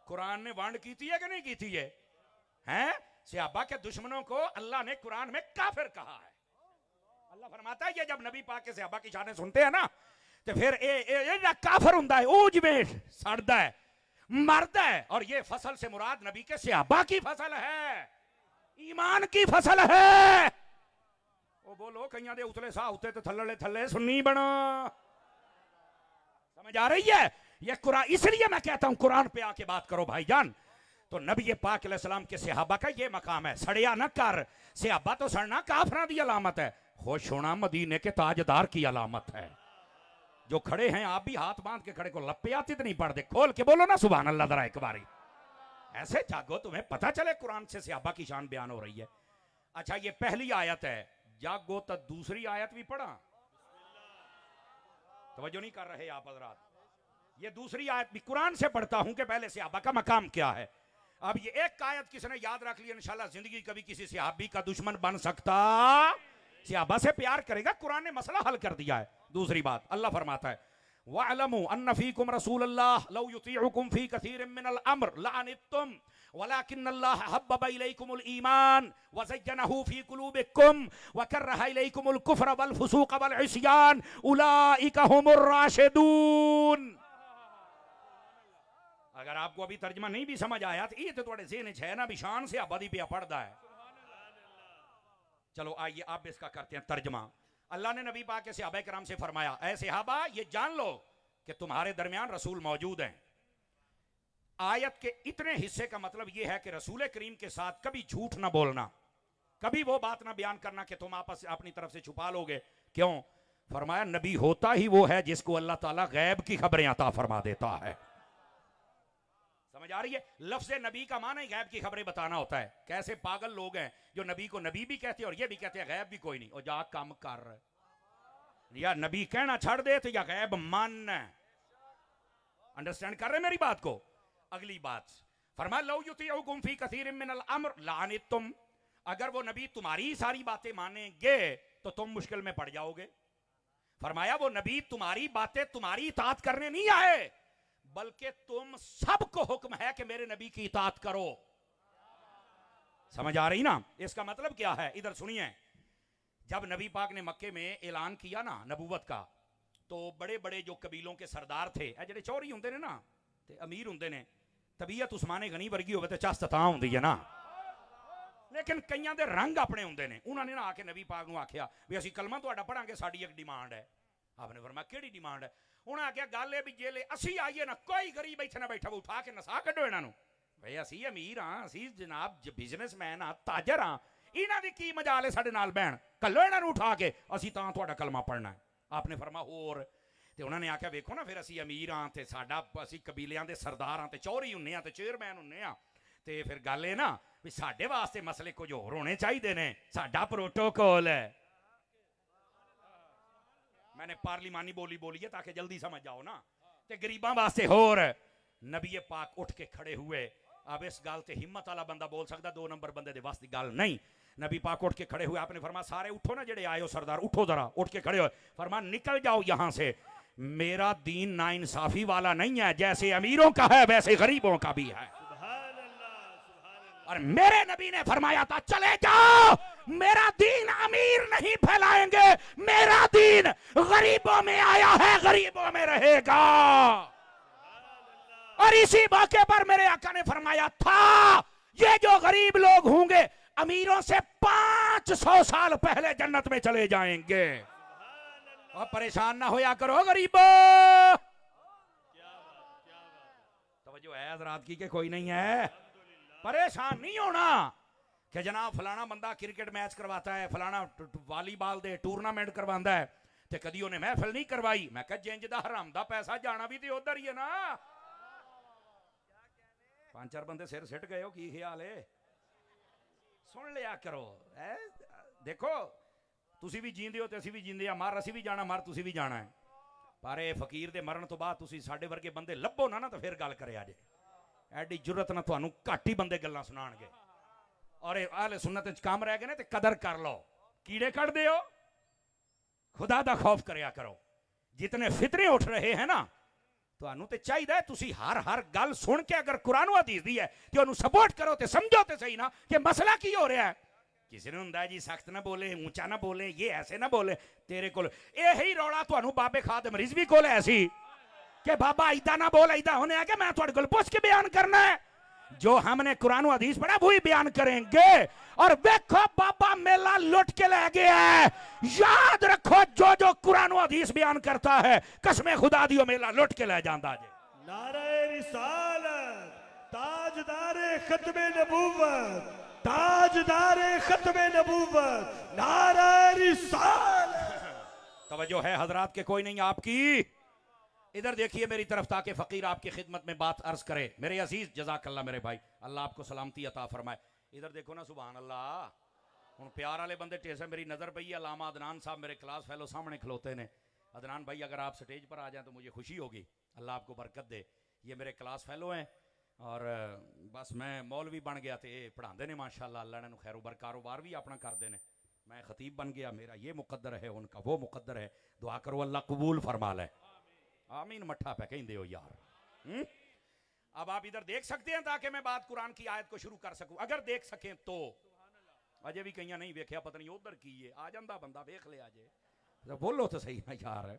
कुरान ने वंड की है कि नहीं की है? हैं? सहाबा के दुश्मनों को अल्लाह ने कुरान में काफिर कहा है। अल्लाह फरमाता है ये जब नबी पाक के सहाबा की शानें सुनते हैं ना तो फिर ए काफिर हुंदा है, ऊज में सड़दा है, मरदा है, और ये फसल से मुराद नबी के सहाबा की फसल है, ईमान की फसल है। वो बोलो कईयां दे उतले सा उते तो थल्ले थल्ले सुन्नी बनो, समझ आ रही है? ये कुरान, इसलिए मैं कहता हूं कुरान पे आके बात करो भाईजान। तो नबी पाक अलैहिस्सलाम के सहाबा का ये मकाम है, सड़िया न कर। सहाबा तो सड़ना काफिरों की अलामत है, खुश होना मदीने के ताजदार की अलामत है। जो खड़े हैं आप भी हाथ बांध के खड़े को लपियाती तो नहीं पढ़ते, खोल के बोलो ना सुभान अल्लाह जरा एक बारी, ऐसे जागो तुम्हें पता चले कुरान से सहाबा की शान बयान हो रही है। अच्छा ये पहली आयत है, जागो तो दूसरी आयत भी पढ़ा, तवज्जो नहीं कर रहे आप हजरात। ये दूसरी आयत भी कुरान से पढ़ता हूं कि पहले सहाबा का मकाम क्या है। अब ये एक आयत किसने याद रख ली, इंशाल्लाह जिंदगी कभी किसी सहाबी का दुश्मन बन सकता, सहाबा से प्यार करेगा, कुरान ने मसला हल कर दिया है। दूसरी बात अल्लाह फरमाता है वअलमू अन्न फीकुम रसूलल्लाह लौ युतीउकुम फी कसीरिन मिनल अम्र लअनित्तुम वलाकिन्नल्लाह हब्बब इलैकुमुल ईमान वज़य्यनहु फी कुलूबिकुम वकर्रहा इलैकुमुल कुफ्र वल फुसूक वल इस्यान उलाइका हुमुर राशिदून। अगर आपको अभी तर्जमा नहीं भी समझ आया तो ये तो थोड़े ज़हन है ना, भी शान से आबादी पे पढ़दा है। चलो आइए आप इसका करते हैं तर्जमा। अल्लाह ने नबी पाक के सहाबा किराम से फरमाया, ऐ सहाबा ये जान लो कि तुम्हारे दरमियान रसूल मौजूद हैं। आयत के इतने हिस्से का मतलब यह है कि रसूल करीम के साथ कभी झूठ ना बोलना, कभी वो बात ना बयान करना कि तुम आपस अपनी तरफ से छुपा लोगे। क्यों? फरमाया नबी होता ही वो है जिसको अल्लाह ताला गैब की खबरें अता फरमा देता है। समझ आ रही है? लफ्ज़ नबी का माना ही गैब की खबरें बताना होता है। कैसे पागल लोग हैं जो नबी को नबी भी कहते हैं और ये भी कहते हैं गैब भी कोई नहीं, और जा काम कर, या नबी कहना छड़ दे तो या गैब मान। अंडरस्टैंड कर रहे मेरी बात को? अगली बात फरमाया लौ युतीउकुम फी कसीरिन मिनल अम्र लअनित्तुम, अगर वो नबी तुम्हारी सारी बातें मानेंगे तो तुम मुश्किल में पड़ जाओगे। फरमाया वो नबी तुम्हारी बातें तुम्हारी इताअत करने नहीं आए, बल्कि तुम सबको हुक्म है कि मेरे नबी की इताअत करो। समझ आ रही ना? इसका मतलब क्या है? इधर सुनिए। जब नबी पाक ने मक्के में ऐलान किया ना नबूवत का, तो बड़े बड़े जो कबीलों के सरदार थे, जेडे चौरी होंगे ने ना, ते अमीर होंगे ने, तबीयत उस्माने गनी वर्गी होवे ते चस्त तां होंदी है ना, लेकिन कईयां दे रंग अपने होंगे ने। उन्होंने ना आके नबी पाक नूं आख्या भी असीं कलमा तुहाडा पढ़ांगे, साडी एक डिमांड है। आपने फरमाया केड़ी डिमांड है? उन्हें आख्या गल है भी जेले असीं आईए ना, कोई गरीब इत्थे ना बैठा, उठा के नसा कड्डो इन्हां नूं। भाई असीं अमीर हाँ, असीं जनाब बिजनेसमैन हाँ, ताजर हाँ, इन्हां दी की मजाल है साडे नाल बहन, कल्लो इन्हां नूं उठा के, असीं तां तुहाडा कलमा पढ़ना है। आपने फरमाया होर? ते उन्होंने आख्या वेखो ना, फिर असीं अमीर हाँ ते साडा असीं कबीलियां दे सरदार हाँ ते चौहरी हुन्ने हाँ ते चेयरमैन हुन्ने हाँ, ते फिर गल है ना भी साडे वास्ते मसले कुछ होर होने चाहिए ने, साडा प्रोटोकॉल है। मैंने पार्लिमानी बोली बोली है ताकि जल्दी समझ जाओ ना, ते गरीबां वास्ते होर। नबी पाक उठ के खड़े हुए। अब इस गल ते हिम्मत वाला बंदा बोल सकता, 2 नंबर बंदे दे वास्ते गल नहीं। नबी पाक उठ के खड़े हुए। आपने फरमाया सारे उठो ना, जेडे आए हो सरदार उठो जरा, उठ के खड़े हो। फरमाया निकल जाओ यहां से, मेरा दीन ना इंसाफी वाला नहीं है, जैसे अमीरों का है वैसे गरीबों का भी है। और मेरे नबी ने फरमाया था चले जाओ, मेरा दीन अमीर नहीं फैलाएंगे, मेरा दीन गरीबों में आया है, गरीबों में रहेगा। और इसी मौके पर मेरे आका ने फरमाया था ये जो गरीब लोग होंगे अमीरों से 500 साल पहले जन्नत में चले जाएंगे। और परेशान ना होया करो गरीबों। तवज्जो है हज़रात की के कोई नहीं है? परेशान नहीं होना कि जनाब फलाना बंदा क्रिकेट मैच करवाता है, फलाना वालीबॉल दे टूर्नामेंट करवाता है, ते कदी उन्हें महफिल नहीं करवाई। मैं कहा जिंज दा हराम दा पैसा जाना भी तो उधर ही है ना। 5-4 बंदे सिर सिट गए हो, की ख्याल है? सुन लिया करो। देखो तुसी भी जींदे हो ते असी भी जींदे आ, मर असी भी जाना, मर तुसी भी जाना है, पर ये फकीर दे मरण तो बाद तुसी साडे वर्गे बंदे लभो ना तो फिर गल करे जे। एडी जुरत ना तुहानू घट ही बंदे गल्लां सुनाणगे। और आहले सुन्नत च काम रह गए ने ते कदर कर लो। कीड़े कट दे हो, खुदा दा खौफ करया करो। जितने फितरे उठ रहे हैं ना, तुहानू ते चाहिए तुसी हर गल सुन के अगर कुरान हदीस दी है तो उन्हें सपोर्ट करो, ते समझो ते सही ना कि मसला की हो रहा है। किसी ने हुंदा जी सख्त ना बोले, ऊंचा ना बोले, ये ऐसे ना बोले। तेरे कोल यही रौला तुहानू बाबे खादिम रिजवी कोल है सी कि बाबा इदा ना बोल, इदा होने आके मैं तुहाडे कोल पुछ के बयान करना है। जो हमने कुरान हदीस पढ़ा वही बयान करेंगे। और देखो बाबा मेला लुट के ले गया है। याद रखो जो जो कुरान हदीस बयान करता है कसम खुदा दियो मेला लुट के ले जांदा जे। नारे रिसालत, ताजदारे खत्मे नबूवत, ताजदारे खत्मे नबूवत, नारे रिसालत। तवज्जो है हजरात के कोई नहीं आपकी? इधर देखिए मेरी तरफ ताकि फकीर आपकी खिदमत में बात अर्ज करे। मेरे अजीज जज़ाकल्लाह मेरे भाई, अल्लाह आपको सलामती अता फरमाए। इधर देखो ना, सुभान अल्लाह। हुण प्यार वाले बंदे टेसे मेरी नज़र पई है। अल्लामा अदनान साहब मेरे क्लास फेलो सामने खलोते ने। अदनान भाई अगर आप स्टेज पर आ जाएं तो मुझे खुशी होगी। अल्लाह आपको बरकत दे। ये मेरे क्लास फेलो हैं और बस मैं मौलवी बन गया तो ये पढ़ाते ने माशाअल्लाह। अल्लाह ने खैरोबर कारोबार भी अपना करते हैं। मैं खतीब बन गया, मेरा ये मुकद्दर है, उनका वो मुकद्दर है। दुआ करो अल्लाह कबूल फरमा ले। आमीन मठा पे कहेंदे हो यार। अब आप इधर देख सकते हैं ताकि मैं बात कुरान की आयत को शुरू कर सकूं, अगर देख सकें तो। अजय भी कहीं नहीं वेख्या, पता नहीं उधर की है, आ जाता बंदा वेख ले अजय, तो बोलो तो सही ना यार।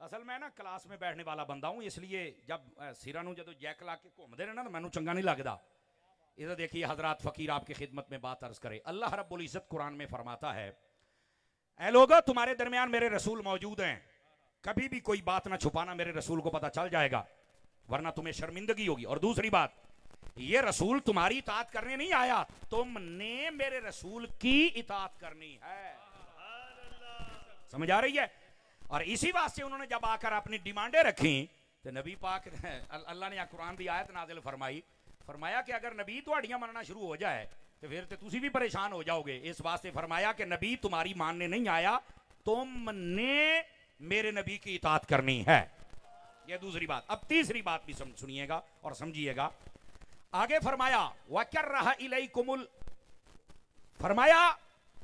असल मैं ना क्लास में बैठने वाला बंदा हूं, इसलिए जब सिरा नूं जदों जैक ला के घूमते रहे ना तो मैनू चंगा नहीं लगता। इधर देखिए हजरात, फकीर आपकी खिदमत में बात अर्ज करे। अल्लाह रब्बुल इज्जत कुरान में फरमाता है, ऐ लोगो तुम्हारे दरमियान मेरे रसूल मौजूद हैं, कभी भी कोई बात ना छुपाना, मेरे रसूल को पता चल जाएगा वरना तुम्हें शर्मिंदगी होगी। और दूसरी बात, ये रसूल तुम्हारी इताअत करने नहीं आया, तुमने मेरे रसूल की इताअत करनी है। समझ आ रही है? और इसी वास्ते उन्होंने जब आकर अपनी डिमांडें रखी तो नबी पाक अल्लाह ने कुरान की आयत नाजिल फरमाई, फरमाया कि अगर नबी तुहाड़ियां मनना शुरू हो जाए तो फिर तो तुसी भी परेशान हो जाओगे। इस वास्ते फरमाया कि नबी तुम्हारी मानने नहीं आया, तुमने मेरे नबी की इताअत करनी है। यह दूसरी बात। अब तीसरी बात भी सुनिएगा और समझिएगा। आगे फरमाया वकर रहा इलैकुमुल, फरमाया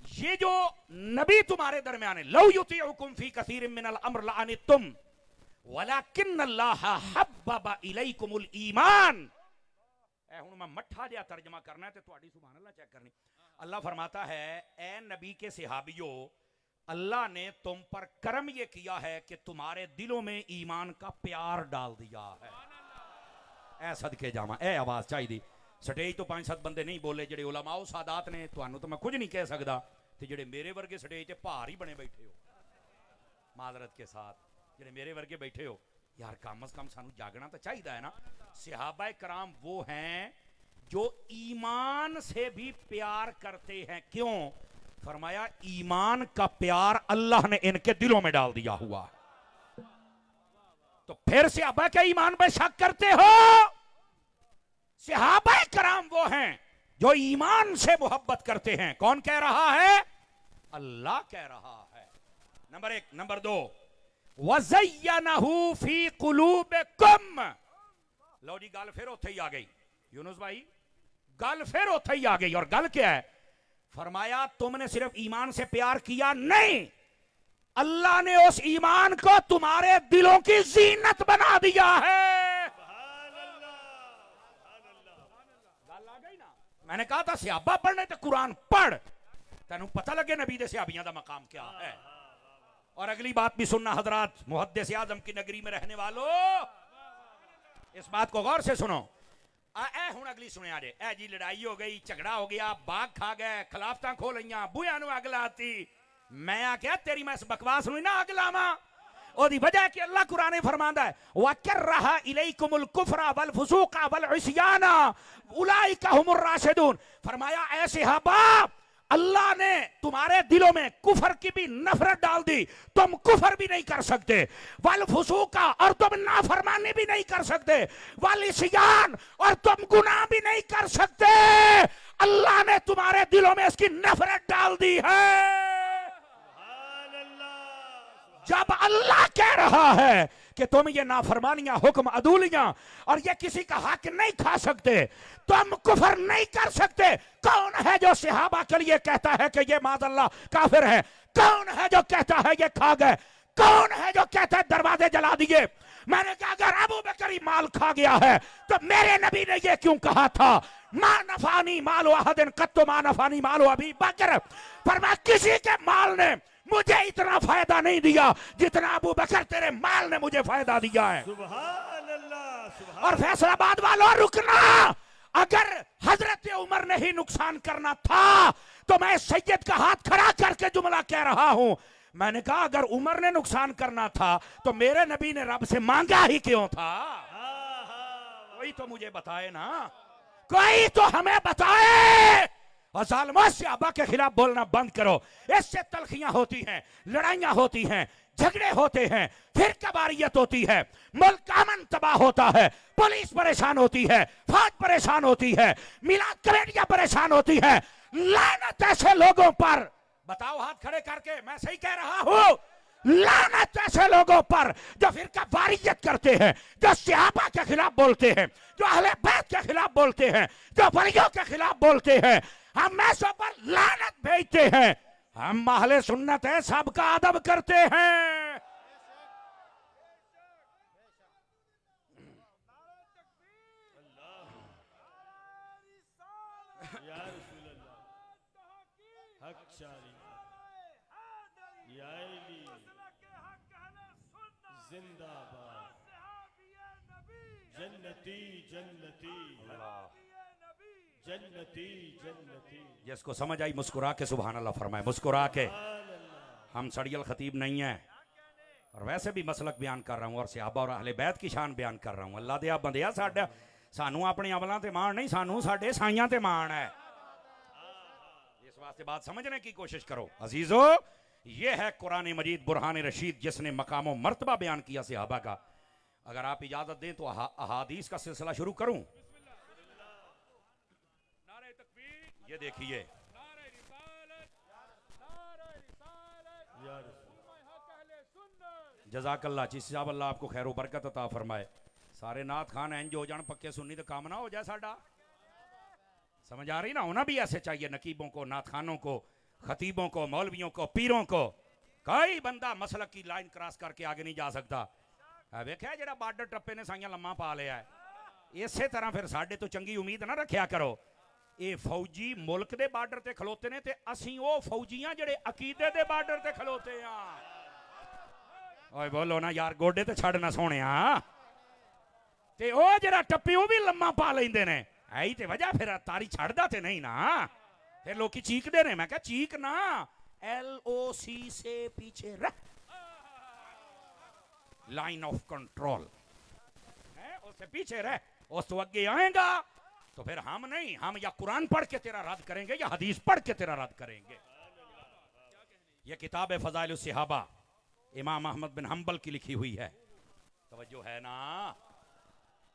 ये जो नबी तुम्हारे दरमियान है, लौ युतीउकुम फी कसीरिन मिनल अम्र लअनितुम वलाकिन्नल्लाह हब्बबा इलैकुमुल ईमान। ऐ हुण मैं मट्ठा जिहा तर्जमा करना है ते तुहाडी सुभान अल्लाह चेक करनी। अल्लाह फरमाता है, ए नबी के सहाबियों, अल्लाह ने तुम पर करम ये किया है कि तुम्हारे दिलों में ईमान का प्यार डाल दिया है। ऐ सदके जावा, ऐ आवाज चाहिए। स्टेज तो 5-7 बंदे नहीं बोले जेडे उलमाओ सादात ने, तुहानू तो मैं कुछ नहीं कह सकता, ते जेडे मेरे वर्गे स्टेज ते भार ही बने बैठे हो, माजरत के साथ जेडे मेरे वर्गे बैठे हो, यार कम से कम सानू जागना तो चाहिए है ना। सहाबा कराम वो हैं जो ईमान से भी प्यार करते हैं। क्यों? फरमाया ईमान का प्यार अल्लाह ने इनके दिलों में डाल दिया हुआ। तो फिर सहाबा के ईमान पे शक करते हो? सहाबा कराम वो हैं जो ईमान से मोहब्बत करते हैं। कौन कह रहा है? अल्लाह कह रहा है। नंबर 1। नंबर 2, वज़य्यनहु फी कुलूबिकुम। लो जी, गल फिर उथे ही आ गई यूनुस भाई, गल फिर उथे ही आ गई। और गल क्या है? फरमाया तुमने सिर्फ ईमान से प्यार किया नहीं, अल्लाह ने उस ईमान को तुम्हारे दिलों की जीनत बना दिया है। गल आ गई ना। मैंने कहा था सहाबा पढ़ने तो कुरान पढ़, तेनू पता लगे नबी दे सहाबियां दा मकाम क्या है। और अगली बात भी सुनना हजरात, मुहद्दिस आजम की नगरी में रहने वालों, इस बात को गौर से सुनो। हुण अगली सुनिया जे। ए जी लड़ाई हो गई, झगड़ा हो गया, बाग खा गए, खिलाफतां खो लईयां, बुआ नूं अग लाती। मैं आख्या तेरी मैं इस बकवास नूं ना अग लावां। ओदी वजह कि अल्लाह कुरान फरमांदा है, वकर्रहा इलैकुमुल कुफ्रा वल फुसूका वल इस्याना उलाइका हुमुर राशिदून। फरमाया ऐ सहाबा, अल्लाह ने तुम्हारे दिलों में कुफर की भी नफरत डाल दी, तुम कुफर भी नहीं कर सकते, वल फुसूका और तुम नाफरमानी भी नहीं कर सकते, वल इस्यान और तुम गुनाह भी नहीं कर सकते। अल्लाह ने तुम्हारे दिलों में इसकी नफरत डाल दी है। जब अल्लाह कह रहा है कि तुम ये नाफरमानियां, हुक्म अदूलियां और ये किसी का हक नहीं खा सकते, तुम कुफर नहीं कर सकते, कौन है जो सहाबा के लिए कहता है कि ये माज़अल्लाह काफिर है? कौन है जो कहता है ये खा गए? कौन है जो कहता है दरवाजे जला दिए? मैंने कहा अगर अबू बकर माल खा गया है तो मेरे नबी ने ये क्यों कहा था, मा नफानी मालो अहदिन कत्तु मा नफानी मालो अबी बकर। फरमाया किसी के माल ने मुझे इतना फायदा नहीं दिया जितना अबू बकर तेरे माल ने मुझे फायदा दिया है। सुभान अल्लाह। और फैसलाबाद वालों रुकना, अगर हजरत उमर ने ही नुकसान करना था तो मैं सैयद का हाथ खड़ा करके जुमला कह रहा हूं। मैंने कहा अगर उमर ने नुकसान करना था तो मेरे नबी ने रब से मांगा ही क्यों था? कोई तो मुझे बताए ना, कोई तो हमें बताए। और जालिमों सहाबा के खिलाफ बोलना बंद करो। इससे तलखियां होती हैं, लड़ाइयां होती हैं, झगड़े होते हैं, फिर कबारियत होती है, मुल्क अमन तबाह होता है, पुलिस परेशान होती है, फौज परेशान होती है, मिलाद कमेटियां परेशान होती है। लानत ऐसे लोगों पर, बताओ हाथ खड़े करके, मैं सही कह रहा हूं, लानत ऐसे लोगों पर जो फिरका वारियत करते हैं, जो सहाबा के खिलाफ बोलते हैं, जो अहले बैत के खिलाफ बोलते हैं, जो वलियों के खिलाफ बोलते हैं। हम ऐसों पर लानत भेजते हैं। हम अहले सुन्नत है, सबका अदब करते हैं। जिंदाबाद जन्नती जन्नती जन्नती जन्नती। जिसको समझ आई मुस्कुरा के सुभान अल्लाह फरमाए, मुस्कुरा के। हम सड़ियल खतीब नहीं है और वैसे भी मसलक बयान कर रहा हूं और सहाबा और अहले बैत की शान बयान कर रहा हूं। अल्लाह दे बंदिया, साडा सानू अपने अमलों ते मान नहीं, सानू साडे साइयां ते मान है। इस वास्ते बात समझने की कोशिश करो अजीजो। ये है कुरान मजीद बुरहान रशीद, जिसने मकाम मर्तबा बयान किया सहाबा का। अगर आप इजाजत दें तो अहादीस का सिलसिला शुरू करूं। ये देखिए, जज़ाकल्लाह चिश्ती साहब, अल्लाह आपको खैर बरकत अता फरमाए। सारे नात खान इंज हो जान पक्के सुन्नी तो काम ना हो जाए साडा। समझ आ रही ना? होना भी ऐसे चाहिए, नकीबों को, नात खानों को, खतीबों को, मौलवियों को, पीरों को, कोई बंदा मसलक की लाइन क्रॉस करके आगे नहीं जा सकता। वेख्या जेड़ा बार्डर टप्पे ने साइयां लम्मा पा लिया है, इसे तरह फिर साडे तो चंगी उम्मीद ना रखिया करो। ये फौजी मुल्क दे बार्डर ते खलोते ने ते असीं ओ फौजियां जेड़े अकीदे दे बार्डर ते खलोते हां। ओए बोलो ना यार, गोडे ते छड़ ना सोहणिया। ते ओ जेड़ा टप्पे ओ भी लम्मा पा लेंदे ने, ऐही ते वजह फिर तारी छड़दा ते नहीं ना। फिर लोग चीकदे ने, मैं कहा चीक ना, LOC से पीछे रह, लाइन ऑफ कंट्रोल है, उससे पीछे रह, उस तो आगे आएगा तो फिर हम नहीं, हम या कुरान पढ़ के तेरा रद्द करेंगे या हदीस पढ़ के तेरा रद्द करेंगे। यह किताब है फज़ाइल सहाबा, इमाम अहमद बिन हंबल की लिखी हुई है। तवज्जो है ना।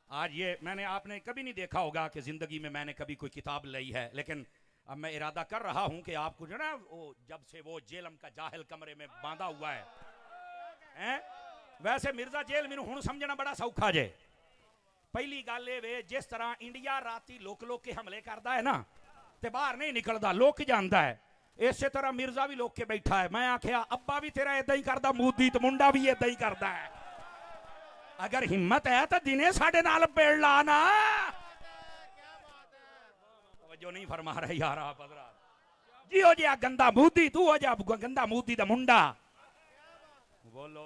आज ये मैंने, आपने कभी नहीं देखा होगा कि जिंदगी में मैंने कभी कोई किताब ली है, लेकिन अब मैं इरादा कर रहा हूं कि आपको जो ना, वो जब से वो जेलम का जाहिल कमरे में बांधा हुआ है, वैसे मिर्जा जेल मैनू हुण समझना बड़ा सौखा जे। पहली गल ये वे, जिस तरह इंडिया राती लोक लोक के हमले करता है ना, ते बाहर नहीं निकलता, लोक जाता है, इसे तरह मिर्जा भी लोक के बैठा है। मैं आख्या अब्बा भी तेरा इदा ही करता, मोदी तो मुंडा भी इदा ही करता है। अगर हिम्मत है तो दिने साडे नाल पेड़ ला ना। जो नहीं फरमा रहे यार आप हज़रात जी, हो जा गंदा मोदी, तू हो जा गंदा मोदी दा मुंडा। बोलो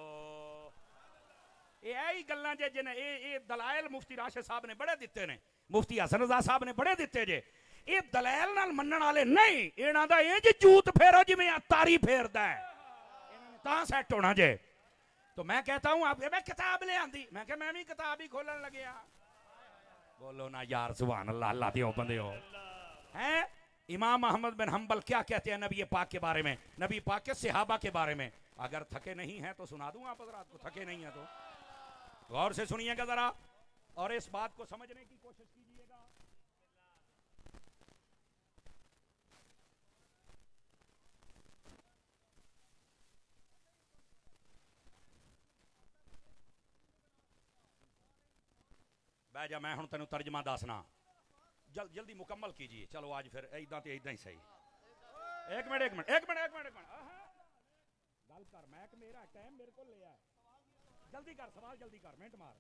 यही गल्लां जे जिन्हें ये दलाइल मुफ्ती राशिद साहब ने बड़े दिते ने, मुफ्ती हसन रजा साहब ने बड़े दिते जे। ये दलाइल नाल मनण वाले नहीं, इन्हां दा ये जे जूत फेरो जिवें तारी फेरदा है, तां सेट होना जे। तो मैं कहता हूं आप, मैं किताब ले आंदी, मैं कहा मैं भी किताब ही खोलन लगे। बोलो ना यार सुभान अल्लाह, अल्लाह दियो बंदे हो हैं। इमाम अहमद बिन हंबल क्या कहते हैं नबी पाक के बारे में, नबी पाक के सहाबा के बारे में। अगर थके नहीं हैं तो सुना दूं आप हज़रात को, थके नहीं हैं तो गौर से सुनिएगा जरा और इस बात को समझने की कोशिश कीजिएगा। बह जा, मैं हुण तेनू तर्जमा दसना, जल्दी मुकम्मल कीजिए। चलो आज फिर इदा तो इदा ही सही। एक मिनट एक मिनट एक मिनट एक मिनट एक मिनट गल कर, मैं मेरा टाइम मेरे को लिया, जल्दी कर सवाल, जल्दी कर, मिनट मार।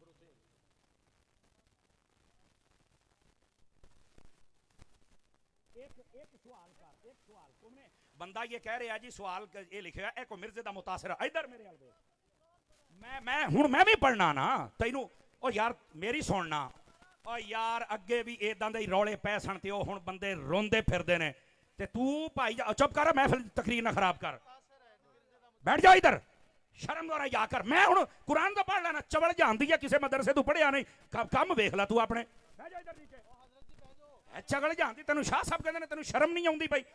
एक सवाल कर, एक सवाल तुमने, बंदा ये कह रहा जी सवाल ये लिखे एक मिर्जे दा मुतासिर, इधर मेरे हाल मैं हुण मैं भी पढ़ना ना तैनू। ओ यार मेरी सुनना, ओ यार अगे भी इदां दे रौले पै सन ते ओ हुण बंदे रोंदे फिरदे ने, ते तू भाई चुप कर, महफिल तकरीर ना खराब कर, बैठ जा इधर, शर्म द्वारा या कर। मैं हुण कुरान दा पढ़ लेना, चवल जानदी है किसी मदरसे तू पढ़िया नहीं, कम वेख ला तू अपने, बैठ जा इधर नीचे, चगल जानदी तेनू शाह साहब कहंदे ने, तेनू शर्म नहीं आउंदी भाई।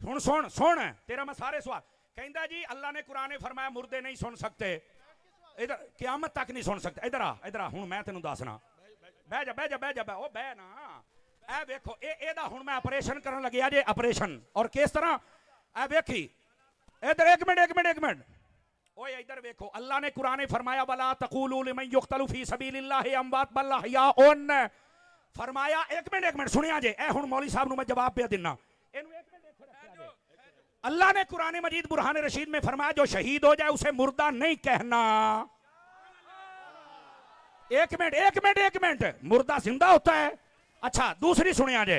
हुण सुन सुन तेरा मैं सारे सवाल, कहंदा जी अल्लाह ने कुरान में फरमाया मुर्दे नहीं सुन सकते, इधर क़यामत तक नहीं सुन सकते। इधर आ हुण मैं तेनू दसना, बह जा बह जा बह जा, ओ बह ना। ए वेखो एदा हुण मैं ऑपरेशन करन लग्या जे, ऑपरेशन, और किस तरह ए वेखी, इधर एक मिनट एक मिनट एक मिनट, ओए इधर देखो, अल्लाह ने कुरान में फरमाया वला तक़ूलू लिमन युक़तलु फी सबीलिल्लाहि अमवात बल अहयाउन, फरमाया एक मिनट सुनिया जे, ए हुण मौलवी साहब नु मैं जवाब पे देना, इनु एक मिनट देखो रखिया जे। अल्लाह ने कुरान मजीद बुरहान रशीद में फरमाया जो शहीद हो जाए उसे मुर्दा नहीं कहना। एक मिनट, मुर्दा जिंदा होता है। अच्छा दूसरी सुनिया जे,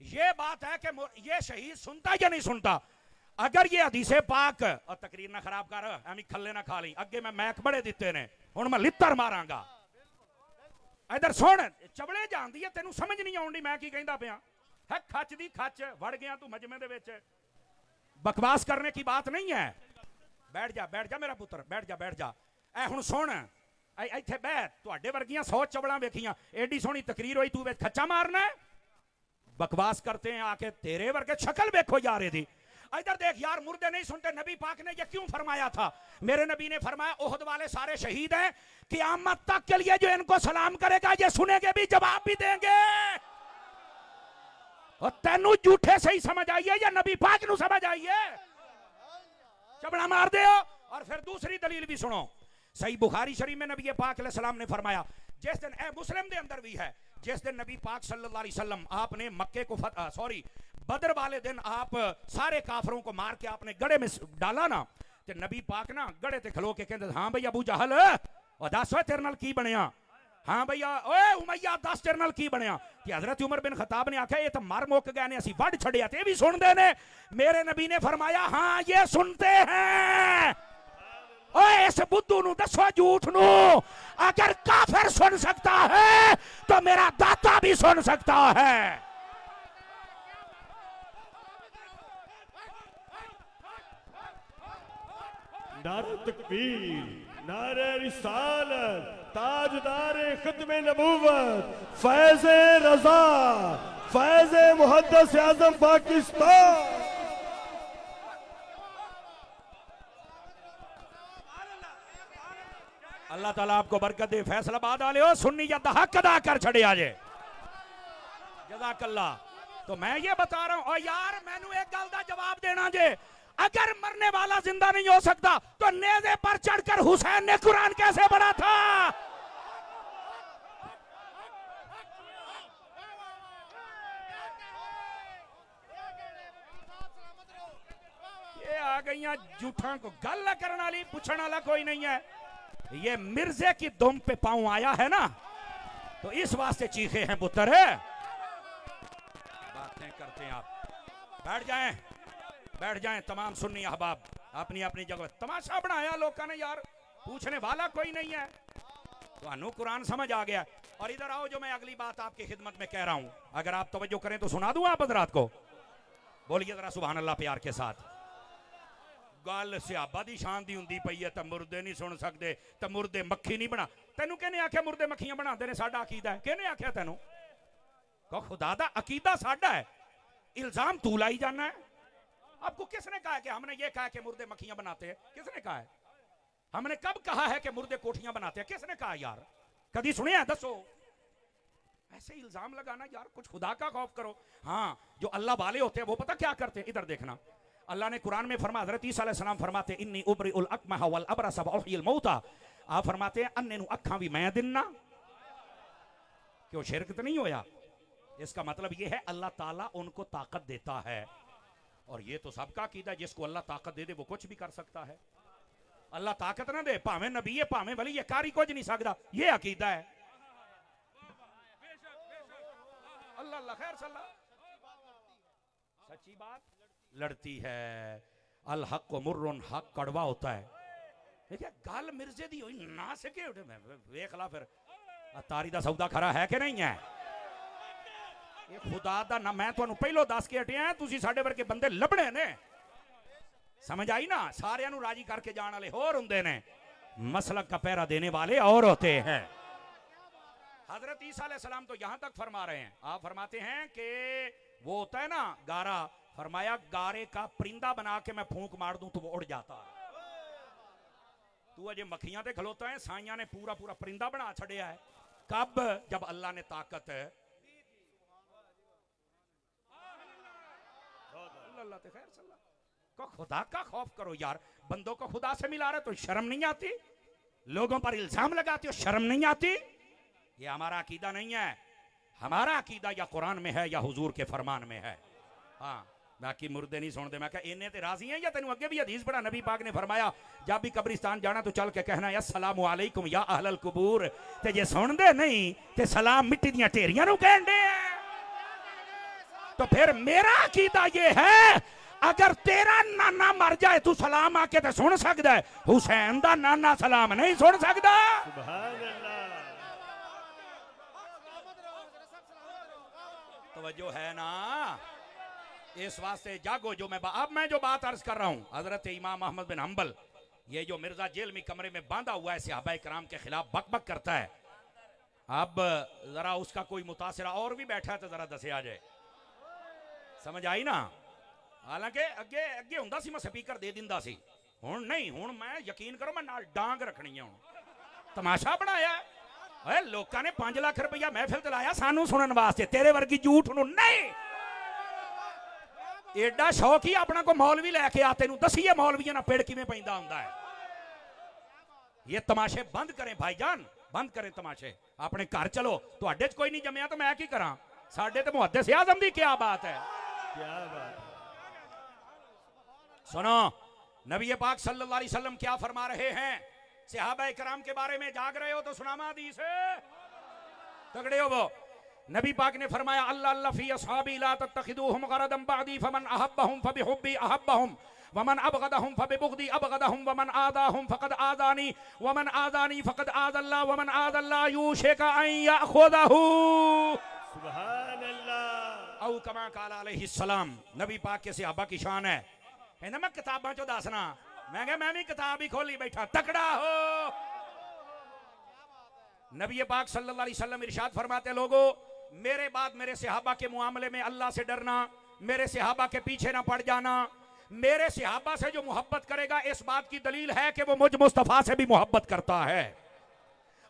ये बात है कि ये शहीद सुनता या नहीं सुनता। अगर ये हदीसे पाक, और तकरीर ना खराब कर, एवं खल्ले ना खा ली, अगे मैं मैक बड़े दिते ने, हुण मैं लित्तर मारांगा। इधर सुन, चबड़े जानदी है, तेनू समझ नहीं आउंदी मैं की कहंदा पिया है। खच दी खच वड़ गया तू मजमे दे विच, बकवास करने की बात नहीं है। बैठ जा मेरा पुत्र, बैठ जा। ए हुण सुन, इत्थे बैठ, तुहाडे वर्गियां 100 चबड़ा वेखियां, एडी सोहनी तकरीर होई, तू विच खच्चा मारना है। बकवास करते हैं आके, तेरे वर्गे शक्ल देखो यार इहदी। इधर देख यार, मुर्दे नहीं सुनते, नबी पाक ने ये क्यों फरमाया था? मेरे नबी ने फरमाया ओहद वाले सारे शहीद हैं, क़यामत तक के लिए जो इनको सलाम करेगा ये सुनेंगे भी, जवाब भी देंगे। और तेनू झूठे से ही समझ आइए या नबी पाक नू समझ आइए, चबड़ा मार दे। और फिर दूसरी दलील भी सुनो, सही बुखारी शरीफ में नबी पाक अलैहि सलाम ने फरमाया, जिस दिन मुस्लिम दे अंदर भी है, जिस दिन नबी पाक सल्लल्लाहु अलैहि वसल्लम आपने मक्के को बदर वाले दिन आप सारे काफरों को मार के आपने गड़े में डाला ना, ते नबी पाक ना गड़े ते खलो के कहते हाँ भैया अबू जहल और दस तेरे नाल की बनया, हाँ भैया ओए उमैया दस तेरे नाल की बनया। कि हजरत उमर बिन खताब ने आख्या ये तो मर मुक गए ने, असी वड़ छड़िया ते भी सुनते ने। मेरे नबी ने फरमाया हाँ ये सुनते हैं। ओए इस बुद्धू नु दसो झूठ नु, अगर काफिर सुन सकता है तो मेरा दाता भी सुन सकता है। नारे तकबीर, नारे रिसालत, ताजदार खत्मे नबूवत, फैज़े रजा, फैज़े मुहद्दस आज़म पाकिस्तान। अल्लाह ताला आपको बरकत दे। फैसलाबाद वाले हो सुन्नी या हक अदा कर छड़े आजे, जज़ाकल्लाह। तो मैं ये बता रहा हूं, और यार मैनू एक गल दा जवाब देना जे, अगर मरने वाला जिंदा नहीं हो सकता तो नेज़े पर चढ़कर हुसैन ने कुरान कैसे पढ़ा था? ये आ गई झूठा को गल करने वाली, पूछने वाला कोई नहीं है। ये मिर्जे की दुम पे पांव आया है ना, तो इस वास्ते चीखे हैं पुत्र है। बातें करते हैं आप, बैठ जाएं तमाम सुन्नी अहबाब अपनी अपनी जगह। तमाशा बनाया लोगों ने यार, पूछने वाला कोई नहीं है। तो कुरान समझ आ गया। और इधर आओ, जो मैं अगली बात आपकी खिदमत में कह रहा हूं, अगर आप तवज्जो करें तो सुना दूं आप हजरात को। बोलिए जरा सुभान अल्लाह प्यार के साथ। गल सियाबा दी शान दी हुंदी पई है, तो मुर्दे नहीं सुन सकते, तो मुर्दे मक्खी नहीं बना। तेनू कहने आख्या मुर्दे मक्खियां बनाते ने, साडा अकीदा है। कहने आख्या तेनू? कहो खुदा दा अकीदा साडा है, इल्जाम तू लाई जाना है। आपको किसने कहा कि हमने ये कहा कि मुर्दे मक्खियां बनाते हैं? किसने कहा है? हमने कब कहा है कि मुर्दे कोठियां बनाते हैं? किसने कहा यार? कभी सुने? दसो। ऐसे इल्जाम लगाना यार, कुछ खुदा का खौफ करो। हाँ, जो अल्लाह वाले होते हैं वो पता क्या करते हैं? इधर देखना, अल्लाह ने कुरान में फरमाया, हज़रत ईसा अलैहिस्सलाम फरमाते हैं इन्नी उबरिउल अकमह वल अबरस व उहयिल मौता। आप फरमाते हैं अन्ने नु अखां भी मैं दिन्ना। क्यों शिरक तो नहीं होया? इसका मतलब ये है अल्लाह ताला उनको ताकत देता है। और ये तो सबका अकीदा है, जिसको अल्लाह ताकत दे दे वो कुछ भी कर सकता है। अल्लाह ताकत ना दे, भावें नबी है भावें वली, ये कारी कुछ नहीं सकता, ये अकीदा है। अल्लाह अल्लाह खैर सल्ला। सच्ची बात लड़ती है। अल हक मुर्रुन, हक कड़वा होता है। देखिए गल मिर्जे दी होई ना सके उठे, वेख ला फिर तारी दा सौदा खरा है कि नहीं है? ये खुदा दा ना, मैं तुहानू पहलो दस के हटिया, तुसी साडे वर्गे बंदे लभणे ने। समझ आई ना? सारियां नू राजी करके जाने वाले होर हुंदे ने, मसलक का पहरा देने वाले और होते हैं। हजरत ईसा अलैहिस्सलाम तो यहां तक फरमा रहे हैं, आप फरमाते हैं कि वो होता है ना गारा, फरमाया गारे का परिंदा बना के मैं फूंक मार दूं तो वो उड़ जाता है। तू अजे मक्खियां ते खलोता है, साइयां ने पूरा पूरा परिंदा बना छड़िया है। कब? जब अल्लाह ने ताकत है। को खुदा का खौफ करो यार। बंदों को खुदा से मिला रहे तो शर्म नहीं आती? लोगों पर इल्जाम लगाते हो, शर्म नहीं आती? ये हमारा अकीदा नहीं है। हमारा अकीदा या कुरान में है या हुजूर के फरमान में है। हाँ, बाकी मुर्दे नहीं सुनते। मैं कहा इन्हें ते राजी हैं या तेनू अगे भी हदीस पढ़ा, नबी पाक ने फरमाया जब भी कब्रिस्तान जाना तो चल के कहना अस्सलामु अलैकुम या अहलल कुबूर। ते जे सुनदे नहीं ते सलाम मिट्टी दियां ढेरियां नू कहंदे हैं। तो फिर मेरा अकीदा ये है, अगर तेरा नाना मर जाए तू सलाम आके तो सुन सकता है, हुसैन दा नाना सलाम नहीं सुन सकता। तवज्जो है ना? इस वास्ते जागो। जो मैं जो बात अर्ज कर रहा हूं, हजरत इमाम अहमद बिन हंबल, ये जो मिर्जा जेल में कमरे में बांधा हुआ है, सहाबाए किराम के खिलाफ बक बक करता है। अब जरा उसका कोई मुतासिरा और भी बैठा है तो जरा दसे आ जाए। समझ आई ना? हालांकि अगे अगे हुंदा सी मैं स्पीकर दे दिंदा सी, हुण नहीं। हुण मैं यकीन करो मैं नाल डांग रखनी है। हुण तमाशा बनाया है लोगों ने। 5 लाख रुपया महफिल दिलाया सानू सुनने वास्ते, तेरे वर्गी झूठ नू नहीं। एडा शौक ही अपना को मौलवी लैके आ, तेनू दसीए मौलवियां ना पेड़ किवें पैंदा हुंदा है। ये तमाशे बंद करें भाईजान, बंद करें तमाशे। अपने घर चलो। तुहाडे च कोई नहीं जम्मिया तो मैं की करा? साडे ते मुहद्दिस आज़म दी क्या बात है? क्या बात। सुनो, नबी पाक सल्लल्लाहु अलैहि वसल्लम क्या फरमा रहे हैं सहाबा कराम के बारे में। जाग रहे हो तो सुनामा हदीस है, तगड़े हो वो। नबी पाक ने फरमाया अल्लाह अल्लाह फी असहाबी ला तत्तखिदूहुम गरदम बअदी फमन अहब्बहुम फबिहुब्बी अहब्बहुम वमन अबगदहुम फबिबुगदी अबगदहुम वमन आदाहुम फकद आदानी वमन आदानी फकद आदल्लाह वमन आदल्लाह यूशिका अन याखुदहू सुभान अल्लाह। औ कमा काला अलैहि सलाम। नबी पाक के सहाबा की शान है। कहना मैं किताबां चो दसना, मैं भी किताब ही खोली बैठा, तकड़ा हो। नबी पाक सल्लल्लाहु अलैहि वसल्लम इरशाद फरमाते लोगों, मेरे बाद मेरे सहाबा के मुआमले में अल्लाह से डरना, मेरे सहाबा के पीछे ना पड़ जाना। मेरे सहाबा से जो मोहब्बत करेगा इस बात की दलील है कि वो मुझ मुस्तफा से भी मोहब्बत करता है,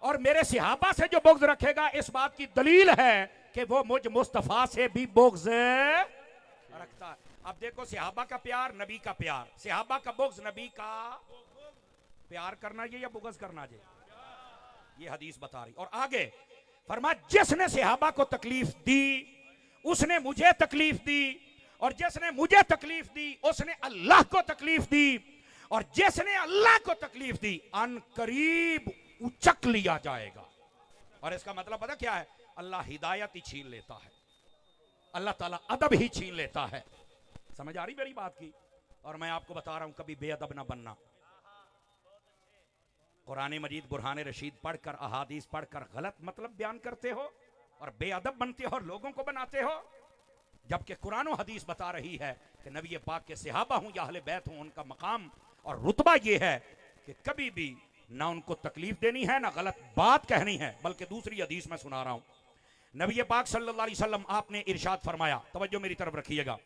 और मेरे सहाबा से जो बुग़्ज़ रखेगा इस बात की दलील है कि वो मुझ मुस्तफा से भी बुग़्ज़ रखता है। अब देखो, सहाबा का प्यार नबी का प्यार, सहाबा का बुग़्ज़ नबी का प्यार करना ये या बुग़्ज़ करना ये, ये हदीस बता रही। और आगे फरमा, जिसने सहाबा को तकलीफ दी उसने मुझे तकलीफ दी, और जिसने मुझे तकलीफ दी उसने अल्लाह को तकलीफ दी, और जिसने अल्लाह को तकलीफ दी अन करीब उचक लिया जाएगा। और इसका मतलब पता क्या है? अल्लाह हिदायत ही छीन लेता है, अल्लाह ताला अदब ही छीन लेता है। समझ आ रही मेरी बात की? और मैं आपको बता रहा हूं, कभी बेअदब ना बनना। कुरान मजीद बुरहान रशीद पढ़कर, अहादीस पढ़कर गलत मतलब बयान करते हो और बेअदब बनते हो और लोगों को बनाते हो, जबकि कुरान और हदीस बता रही है कि नबी पाक के सहाबा हूं या अहले बैत हूं, उनका मकाम और रुतबा ये है कि कभी भी ना उनको तकलीफ देनी है ना गलत बात कहनी है। बल्कि दूसरी हदीस में सुना रहा हूं, नबी पाक सल्लल्लाहु अलैहि वसल्लम आपने इरशाद फरमाया, तवज्जो मेरी तरफ रखिएगा।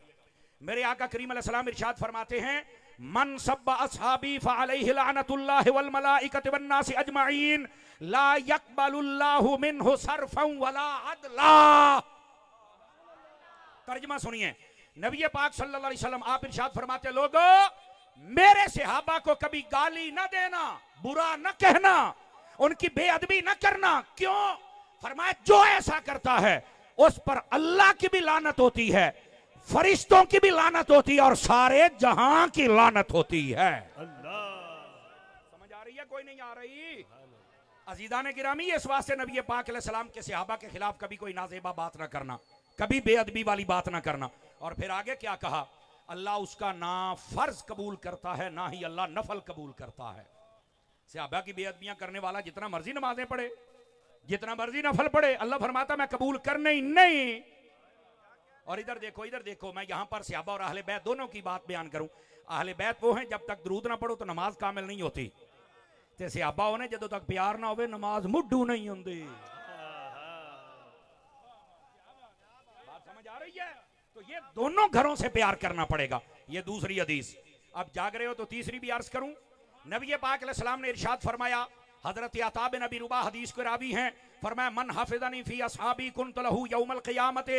मेरे आका करीम अलैहिस्सलाम इरशाद फरमाते हैं, मन सब्बा अस्हाबी फअलैहि लानतुल्लाहि वल मलाइकति वन नासि अजमईन ला यक़बलुल्लाहु मिन्हु सर्फन वला अदला। तर्जुमा सुनिए, नबी पाक सल्लल्लाहु अलैहि वसल्लम आप इरशाद फरमाते, लोगों मेरे सहाबा को कभी गाली न देना, बुरा न कहना, उनकी बेअदबी न करना। क्यों? फरमाया जो ऐसा करता है उस पर अल्लाह की भी लानत होती है, फरिश्तों की भी लानत होती है, और सारे जहां की लानत होती है। अल्लाह। समझ आ रही है? कोई नहीं आ रही? अजीज़ान गिरामी, इस वास्ते नबी पाक अलैहिस्सलाम के सहाबा के खिलाफ कभी कोई नाजेबा बात ना करना, कभी बेअदबी वाली बात ना करना। और फिर आगे क्या कहा? अल्लाह उसका ना फर्ज कबूल करता है ना ही अल्लाह नफल कबूल करता है। सहाबा की बेअदबियां करने वाला जितना मर्जी नमाजें पढ़े, जितना मर्जी नफल पढ़े, अल्लाह फरमाता मैं कबूल करने ही नहीं। और इधर देखो, इधर देखो, मैं यहां पर सहाबा और अहले बैत दोनों की बात बयान करूं। अहले बैत वो हैं जब तक दरूद ना पढ़ो तो नमाज कामिल नहीं होती, ते सहाबा होने जदों तक प्यार ना होवे नमाज मुड्ढू नहीं होंदी। बात समझ आ रही है? तो ये दोनों घरों से प्यार करना पड़ेगा। ये दूसरी हदीस। अब जाग रहे हो तो तीसरी भी अर्ज करूं। नबी पाक अलैहिस्सलाम ने इरशाद फरमाया, हजरत अता बिन अबी रुबा हदीस के रावी हैं, फरमाया मन हाफिज़नी फी असहाबी कुन्तु लहू यौमल क़ियामत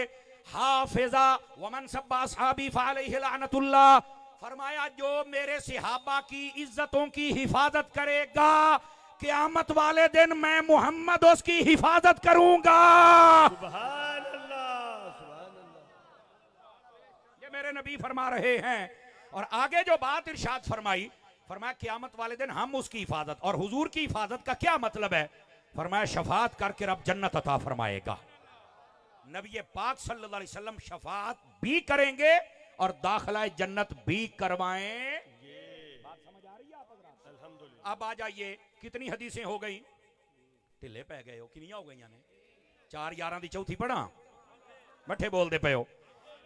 हाफिज़ा व मन सब्बा असहाबी फअलैहि लानतुल्लाह। फरमाया जो मेरे सहाबा की इज्जतों की हिफाजत करेगा, क़यामत वाले दिन मैं मोहम्मद उसकी हिफाजत करूंगा। सुभान अल्लाह, सुभान अल्लाह। ये मेरे नबी फरमा रहे हैं। और आगे जो बात इरशाद फरमाई, फरमाया क़यामत वाले दिन हम उसकी हिफाजत। और हुजूर की हिफाजत का क्या मतलब है? फरमाया शफाअत करके रब जन्नत अता फरमाएगा। नबी पाक सल्लल्लाहु अलैहि वसल्लम शफाअत भी करेंगे और दाखिला जन्नत भी करवाएंगे। बात समझ आ रही है आप हज़रात? अल्हम्दुलिल्लाह। अब आ जाइए, कितनी हदीसें हो गई? ढिले पै गए हो, कितनी हो गई ने? 4 11 दी चौथी पढ़ा, मठे बोलते पे हो।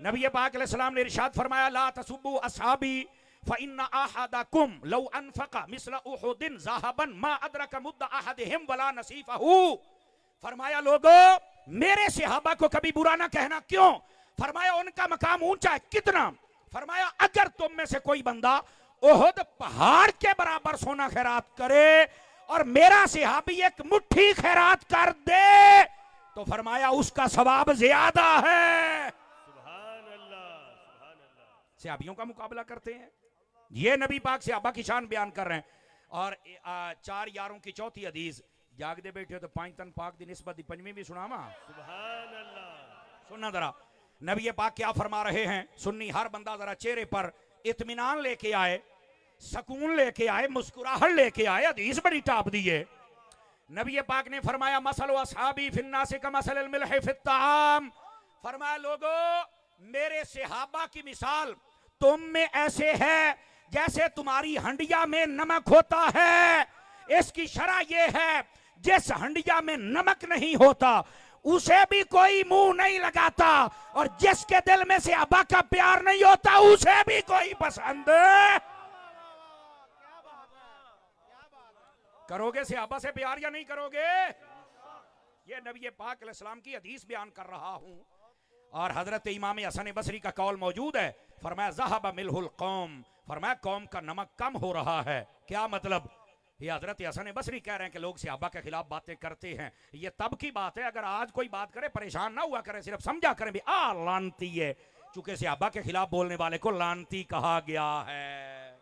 नबी पाक अलैहिस्सलाम ने इरशाद फरमाया, ला तसुब्बु असहाबी फ़इन्ना अहदकुम लौ अनफ़क़ मिस्ल उहुदिन ज़हबन मा अदरक मुद्द अहदिहिम वला नसीफ़हू। फरमाया लोगों मेरे सहाबा को कभी बुरा ना कहना। क्यों? फरमाया उनका मकाम ऊंचा है। कितना? फरमाया अगर तुम में से कोई बंदा उहुद पहाड़ के बराबर सोना खैरात करे और मेरा सहाबी एक मुट्ठी खैरात कर दे तो फरमाया उसका सवाब ज्यादा है। सुभान अल्लाह, सुभान अल्लाह। सहाबियों का मुकाबला करते हैं। ये नबी पाक सहाबा की शान बयान कर रहे हैं। और 4 यारों की चौथी हदीस, जागदे बैठे हो तो 5 तन पाक दी निस्बत दी पंजवीं भी सुनावा। सुभान अल्लाह। सुनना जरा। नबी पाक क्या फरमा रहे हैं? सुन्नी हर बंदा जरा चेहरे पर इत्मीनान लेके आए, सुकून लेके आए, मुस्कुराहट लेके आए। हदीस बड़ी टाप दी है। नबी पाक ने फरमाया मसल असहाबी फिन्नास का मसल मिल्ह फित्ताम। फरमाया लोगों मेरे सहाबा की मिसाल तुम में ऐसे है जैसे तुम्हारी हंडिया में नमक होता है। इसकी शरह यह है जिस हंडिया में नमक नहीं होता उसे भी कोई मुंह नहीं लगाता, और जिसके दिल में से अब्बा का प्यार नहीं होता उसे भी कोई पसंद। करोगे सहाबा से प्यार या नहीं करोगे? ये नबी पाक अलैहिस्सलाम की हदीस बयान कर रहा हूं, और हजरत इमाम हसन बसरी का कौल मौजूद है। फरमाया ज़हब मिलहुल कौम, फरमाया कौम का नमक कम हो रहा है। क्या मतलब? ये हजरत हसन बसरी कह रहे हैं कि लोग सहाबा के खिलाफ बातें करते हैं। ये तब की बात है, अगर आज कोई बात करे परेशान ना हुआ करे, सिर्फ समझा करें भी लानती है, चूंकि सहाबा के खिलाफ बोलने वाले को लानती कहा गया है।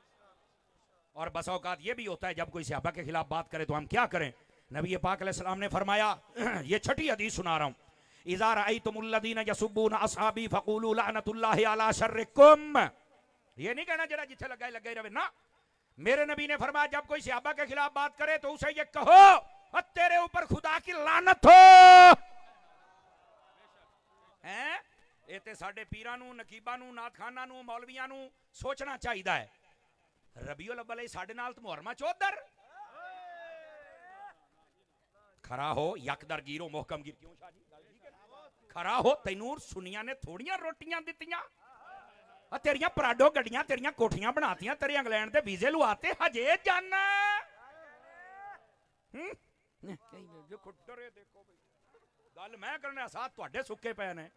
और बस औकात ये भी होता है जब कोई सहाबा के खिलाफ बात करे तो हम क्या करें? नबी पाक अलैहिस्सलाम ने फरमाया, ये छठी हदीस सुना रहा हूं, इज़ा रअयतुमुल्लज़ीना यसुब्बूना असहाबी फक़ूलू लअनतुल्लाहि अला शर्रिकुम। ये नहीं कहना जरा जिथे लगा लगे रहे ना। मेरे नबी ने फरमाया जब कोई सहाबा के खिलाफ बात करे तो उसे ये कहो तेरे ऊपर खुदा की लानत हो। हैं इते साडे पीरां नूं, नकीबां नूं, नाथखानां नूं, मौलवियां नूं सोचना चाहिए है। रबीउल अव्वल साडे नाल तो मुहर्रमा चौधर खरा हो, यकदर गिरो मोहकम गिर। क्यों शाह जी खरा हो? तैनूर सुनिया ने थोड़ियां रोटियां दित्तियां, तेरियां पराडो गड्डियां, तेरियां कोठियां बनातियां, तेरे इंग्लैंड दे वीजे लुआते, हजे जाना। गल मैं करना साथ तुहाडे सुक्के पे ने।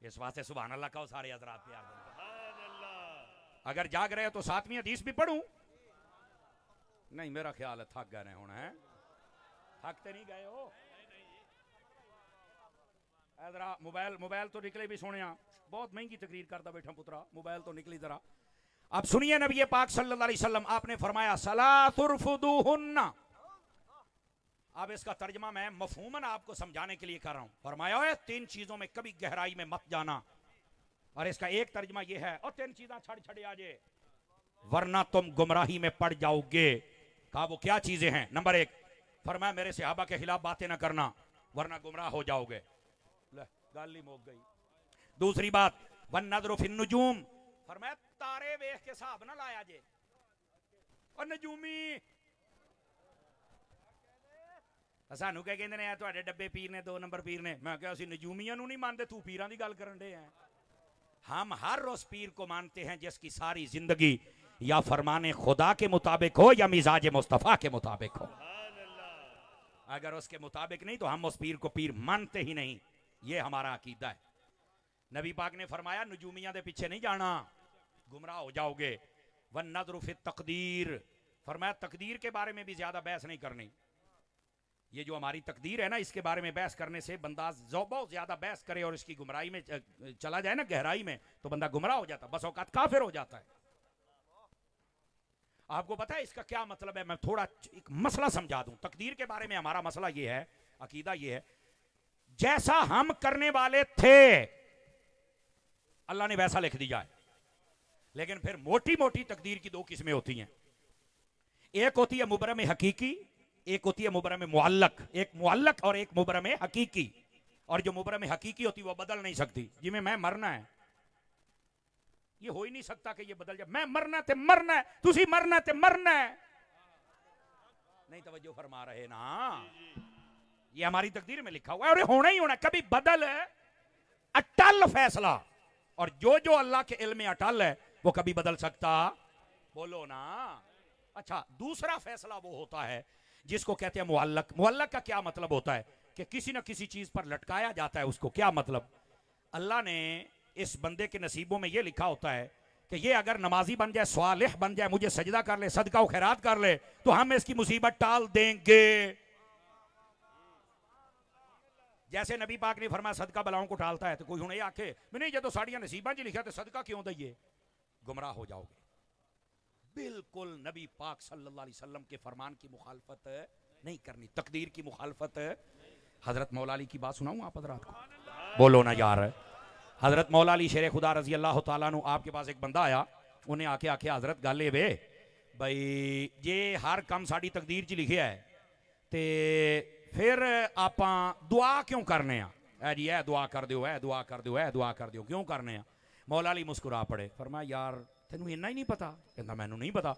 इस वास्ते सुभान अल्लाह कहो सारे हजरात प्यार दें। अगर जाग रहे हो तो 7वीं हदीस भी पढ़ूं? नहीं, मेरा ख्याल है थक गए होना है। थकते नहीं गए हो? जरा मोबाइल तो निकले भी सोने, बहुत महंगी तकरीर करता बैठा पुत्रा, मोबाइल तो निकली जरा। अब सुनिए नबी पाक सल्लल्लाहु अलैहि वसल्लम आपने फरमाया सलातुरफुदुहुन्ना। अब इसका तर्जमा मैं मफहूमन आपको समझाने के लिए कर रहा हूं। फरमाया है 3 चीजों में कभी गहराई में मत जाना, और इसका एक तर्जमा यह है और 3 चीजें छड़ आ जाए वरना तुम गुमराही में पड़ जाओगे। कहा वो क्या चीजें हैं? नंबर 1 फरमाया मेरे सहाबा के खिलाफ बातें ना करना वरना गुमराह हो जाओगे। गल ही मुक गई। दूसरी बात वन नज़रु फिन नुजूम, फरमाया तारे वेख के हिसाब ना लाया जे। और नजूमी सानू क्या कहते हैं तुहाडे डब्बे पीर ने 2 नंबर पीर ने। मैं क्या नजूमियां नहीं मानते, तू पीरां दी गल करन दे हैं। हम हर रोज पीर को मानते हैं जिसकी सारी जिंदगी या फरमाने खुदा के मुताबिक हो या मिजाज मुस्तफा के मुताबिक हो। अगर उसके मुताबिक नहीं तो हम उस पीर को पीर मानते ही नहीं। ये हमारा अकीदा है। नबी पाक ने फरमाया नजूमिया दे पीछे नहीं जाना, गुमराह हो जाओगे। वन नज़रु फित तकदीर, फरमाया तकदीर के बारे में भी ज्यादा बहस नहीं करनी। ये जो हमारी तकदीर है ना, इसके बारे में बहस करने से बंदा बहुत ज्यादा बहस करे और इसकी गुमराही में चला जाए ना, गहराई में, तो बंदा गुमराह हो जाता, बस औकात काफिर हो जाता है। आपको पता है इसका क्या मतलब है? मैं थोड़ा एक मसला समझा दूं। तकदीर के बारे में हमारा मसला ये है, अकीदा ये है, जैसा हम करने वाले थे अल्लाह ने वैसा लिख दिया है। लेकिन फिर मोटी मोटी तकदीर की 2 किस्में होती हैं। एक होती है मुबरम हकीकी, एक होती है मुबरम मुअल्लक। एक मुअल्लक और एक मुबरम हकीकी। और जो मुबरम हकीकी होती है वो बदल नहीं सकती। जिसमें मैं मरना है, ये हो ही नहीं सकता कि ये बदल जाए। मैं मरना ते मरना है, तुसी मरना ते मरना है। नहीं तवज्जो फरमा रहे ना? ये हमारी तकदीर में लिखा हुआ है और ये होना ही होना। कभी बदल है, अटल फैसला, और जो जो अल्लाह के इल्म में अटल है वो कभी बदल सकता? बोलो ना। अच्छा, दूसरा फैसला वो होता है जिसको कहते हैं मुअल्लक। मुअल्लक का क्या मतलब होता है? कि किसी ना किसी चीज पर लटकाया जाता है उसको। क्या मतलब? अल्लाह ने इस बंदे के नसीबों में यह लिखा होता है कि ये अगर नमाजी बन जाए, स्वालिह बन जाए, मुझे सजदा कर ले, सदका व खैरात कर ले, तो हम इसकी मुसीबत टाल देंगे। जैसे नबी पाक ने फरमाया सदका बलाओं को टालता है, तो कोई हुणे आखे नहीं जो तो साड़ियां नसीबां जी लिखा तो सदका क्यों दइए? गुमराह हो जाओगे। बिल्कुल नबी पाक सल्लल्लाहु अलैहि वसल्लम के फरमान की मुखालफत नहीं करनी, तकदीर की मुखालफत। हजरत मौला अली की बात सुनाऊं आप हजरात को? बोलो ना यार। हजरत मौला अली शेर खुदा रजी अल्लाह तआला अन्हु आपके पास एक बंदा आया, उन्हें आके आखे हजरत गल वे भाई जे हर काम साड़ी तकदीर च लिखिया है ते फिर आप दुआ क्यों करने आ जी, ए दुआ कर दो, ए दुआ कर दो, ए दुआ कर दो, क्यों करने आ? मौला अली मुस्कुरा पड़े, फरमाया यार तेनू इन्ना ही नहीं पता? कहता मैनू नहीं पता।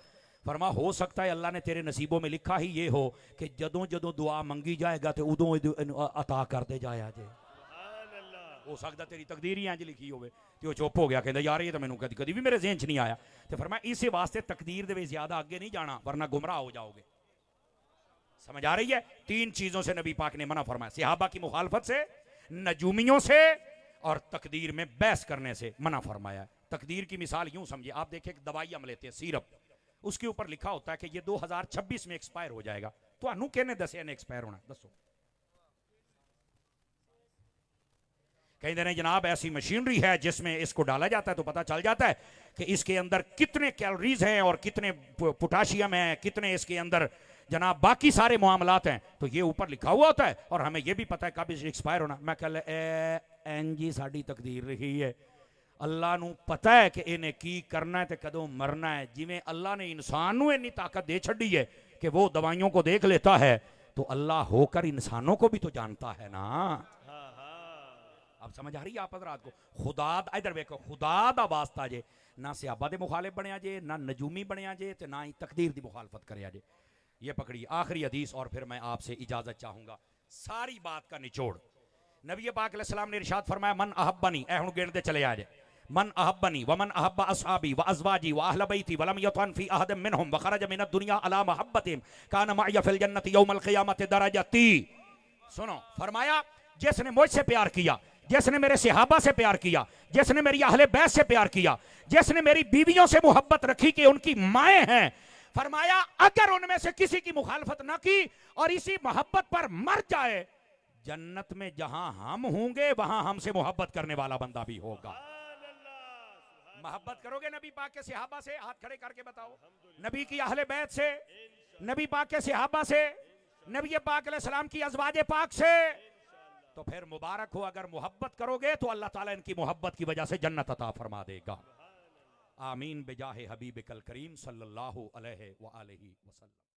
फरमा हो सकता है अल्लाह ने तेरे नसीबों में लिखा ही ये हो कि जदों जदों दुआ मंगी जाएगा तो उदों अता करते जाया जे। हो सकता तेरी तकदीर ही इंज लिखी होवे। ते वो चुप हो गया, कहता यार ये तो मैनू कदी कदी भी मेरे ज़हन च नहीं आया। तो फरमाया इस वास्ते तकदीर दे ज्यादा आगे नहीं जाना वरना गुमराह हो जाओगे। समझ आ रही है? 3 चीजों से नबी पाक ने मना फरमाया, सहाबा की मुखालफत से, नजूमियों से और तकदीर में बहस करने से मना फरमाया। तकदीर की मिसाल यूं समझिए, आप देखिए दवाई हम लेते हैं सिरप, उसके ऊपर लिखा होता है कि ये 2026 में एक्सपायर हो जाएगा। तो अनु कहने दसे ने एक्सपायर होना दसो? कहते हैं जनाब ऐसी मशीनरी है जिसमें इसको डाला जाता है तो पता चल जाता है कि इसके अंदर कितने कैलोरीज हैं और कितने पोटाशियम है, कितने इसके अंदर जनाब बाकी सारे मामलात हैं। तो ये ऊपर लिखा हुआ होता है और हमें ये भी पता है कब एक्सपायर होना। मैं कल एन जी साड़ी तकदीर रही है, अल्लाह नू पता है कि इन्हें की करना है तो कदों मरना है। जिवें अल्लाह ने इंसान नू इन्नी ताकत दे छड़ी है कि वो दवाइयों को देख लेता है, तो अल्लाह होकर इंसानों को भी तो जानता है ना। अब समझ आ रही है आप हज़रात को? खुदा इधर देखो, खुदा दा वास्ता जे ना सहाबा दे मुखालिफ बनया जे, ना नजूमी बनया जे, ते ना ही तकदीर दी मुखालफत करया जे। ये पकड़िए आखिरी हदीस और फिर मैं आपसे इजाजत चाहूंगा। सारी बात का निचोड़ नबी पाक अलैहिस्सलाम ने इरशाद फरमाया, मन अहब्बनी, ए हुण गिनते चले आ जे, मन अहब्बनी व मन अहब्बा असहाबी व अज़वाजी व अहल बैती व लम यतन फी अहद मिनहुम व खरज मिन दुनिया अला महब्बतिहिम कान मअय फिल जन्नति यौमल क़ियामति दरजती। सुनो, फरमाया जिसने मुझसे प्यार किया, जिसने मेरे सहाबा से प्यार किया, जिसने मेरी अहले बैत से प्यार किया, जिसने मेरी बीवियों से मोहब्बत रखी कि उनकी माएँ हैं, फरमाया अगर उनमें से किसी की मुखालफत ना की और इसी मोहब्बत पर मर जाए, जन्नत में जहां हम होंगे वहां हमसे मोहब्बत करने वाला बंदा भी होगा। मोहब्बत करोगे नबी पाक के सहाबा से? हाथ खड़े करके बताओ। नबी की अहले बैत से, नबी पाक के सहाबा से, नबी पाक अलैहिस्सलाम की अज़वाजे पाक से, तो फिर मुबारक हो। अगर मोहब्बत करोगे तो अल्लाह ताला इनकी मोहब्बत की वजह से जन्नत अता फरमा देगा। आमीन बिजाहे हबीब कल करीम सल्लल्लाहु अलैहि व आलिहि वसल्लम।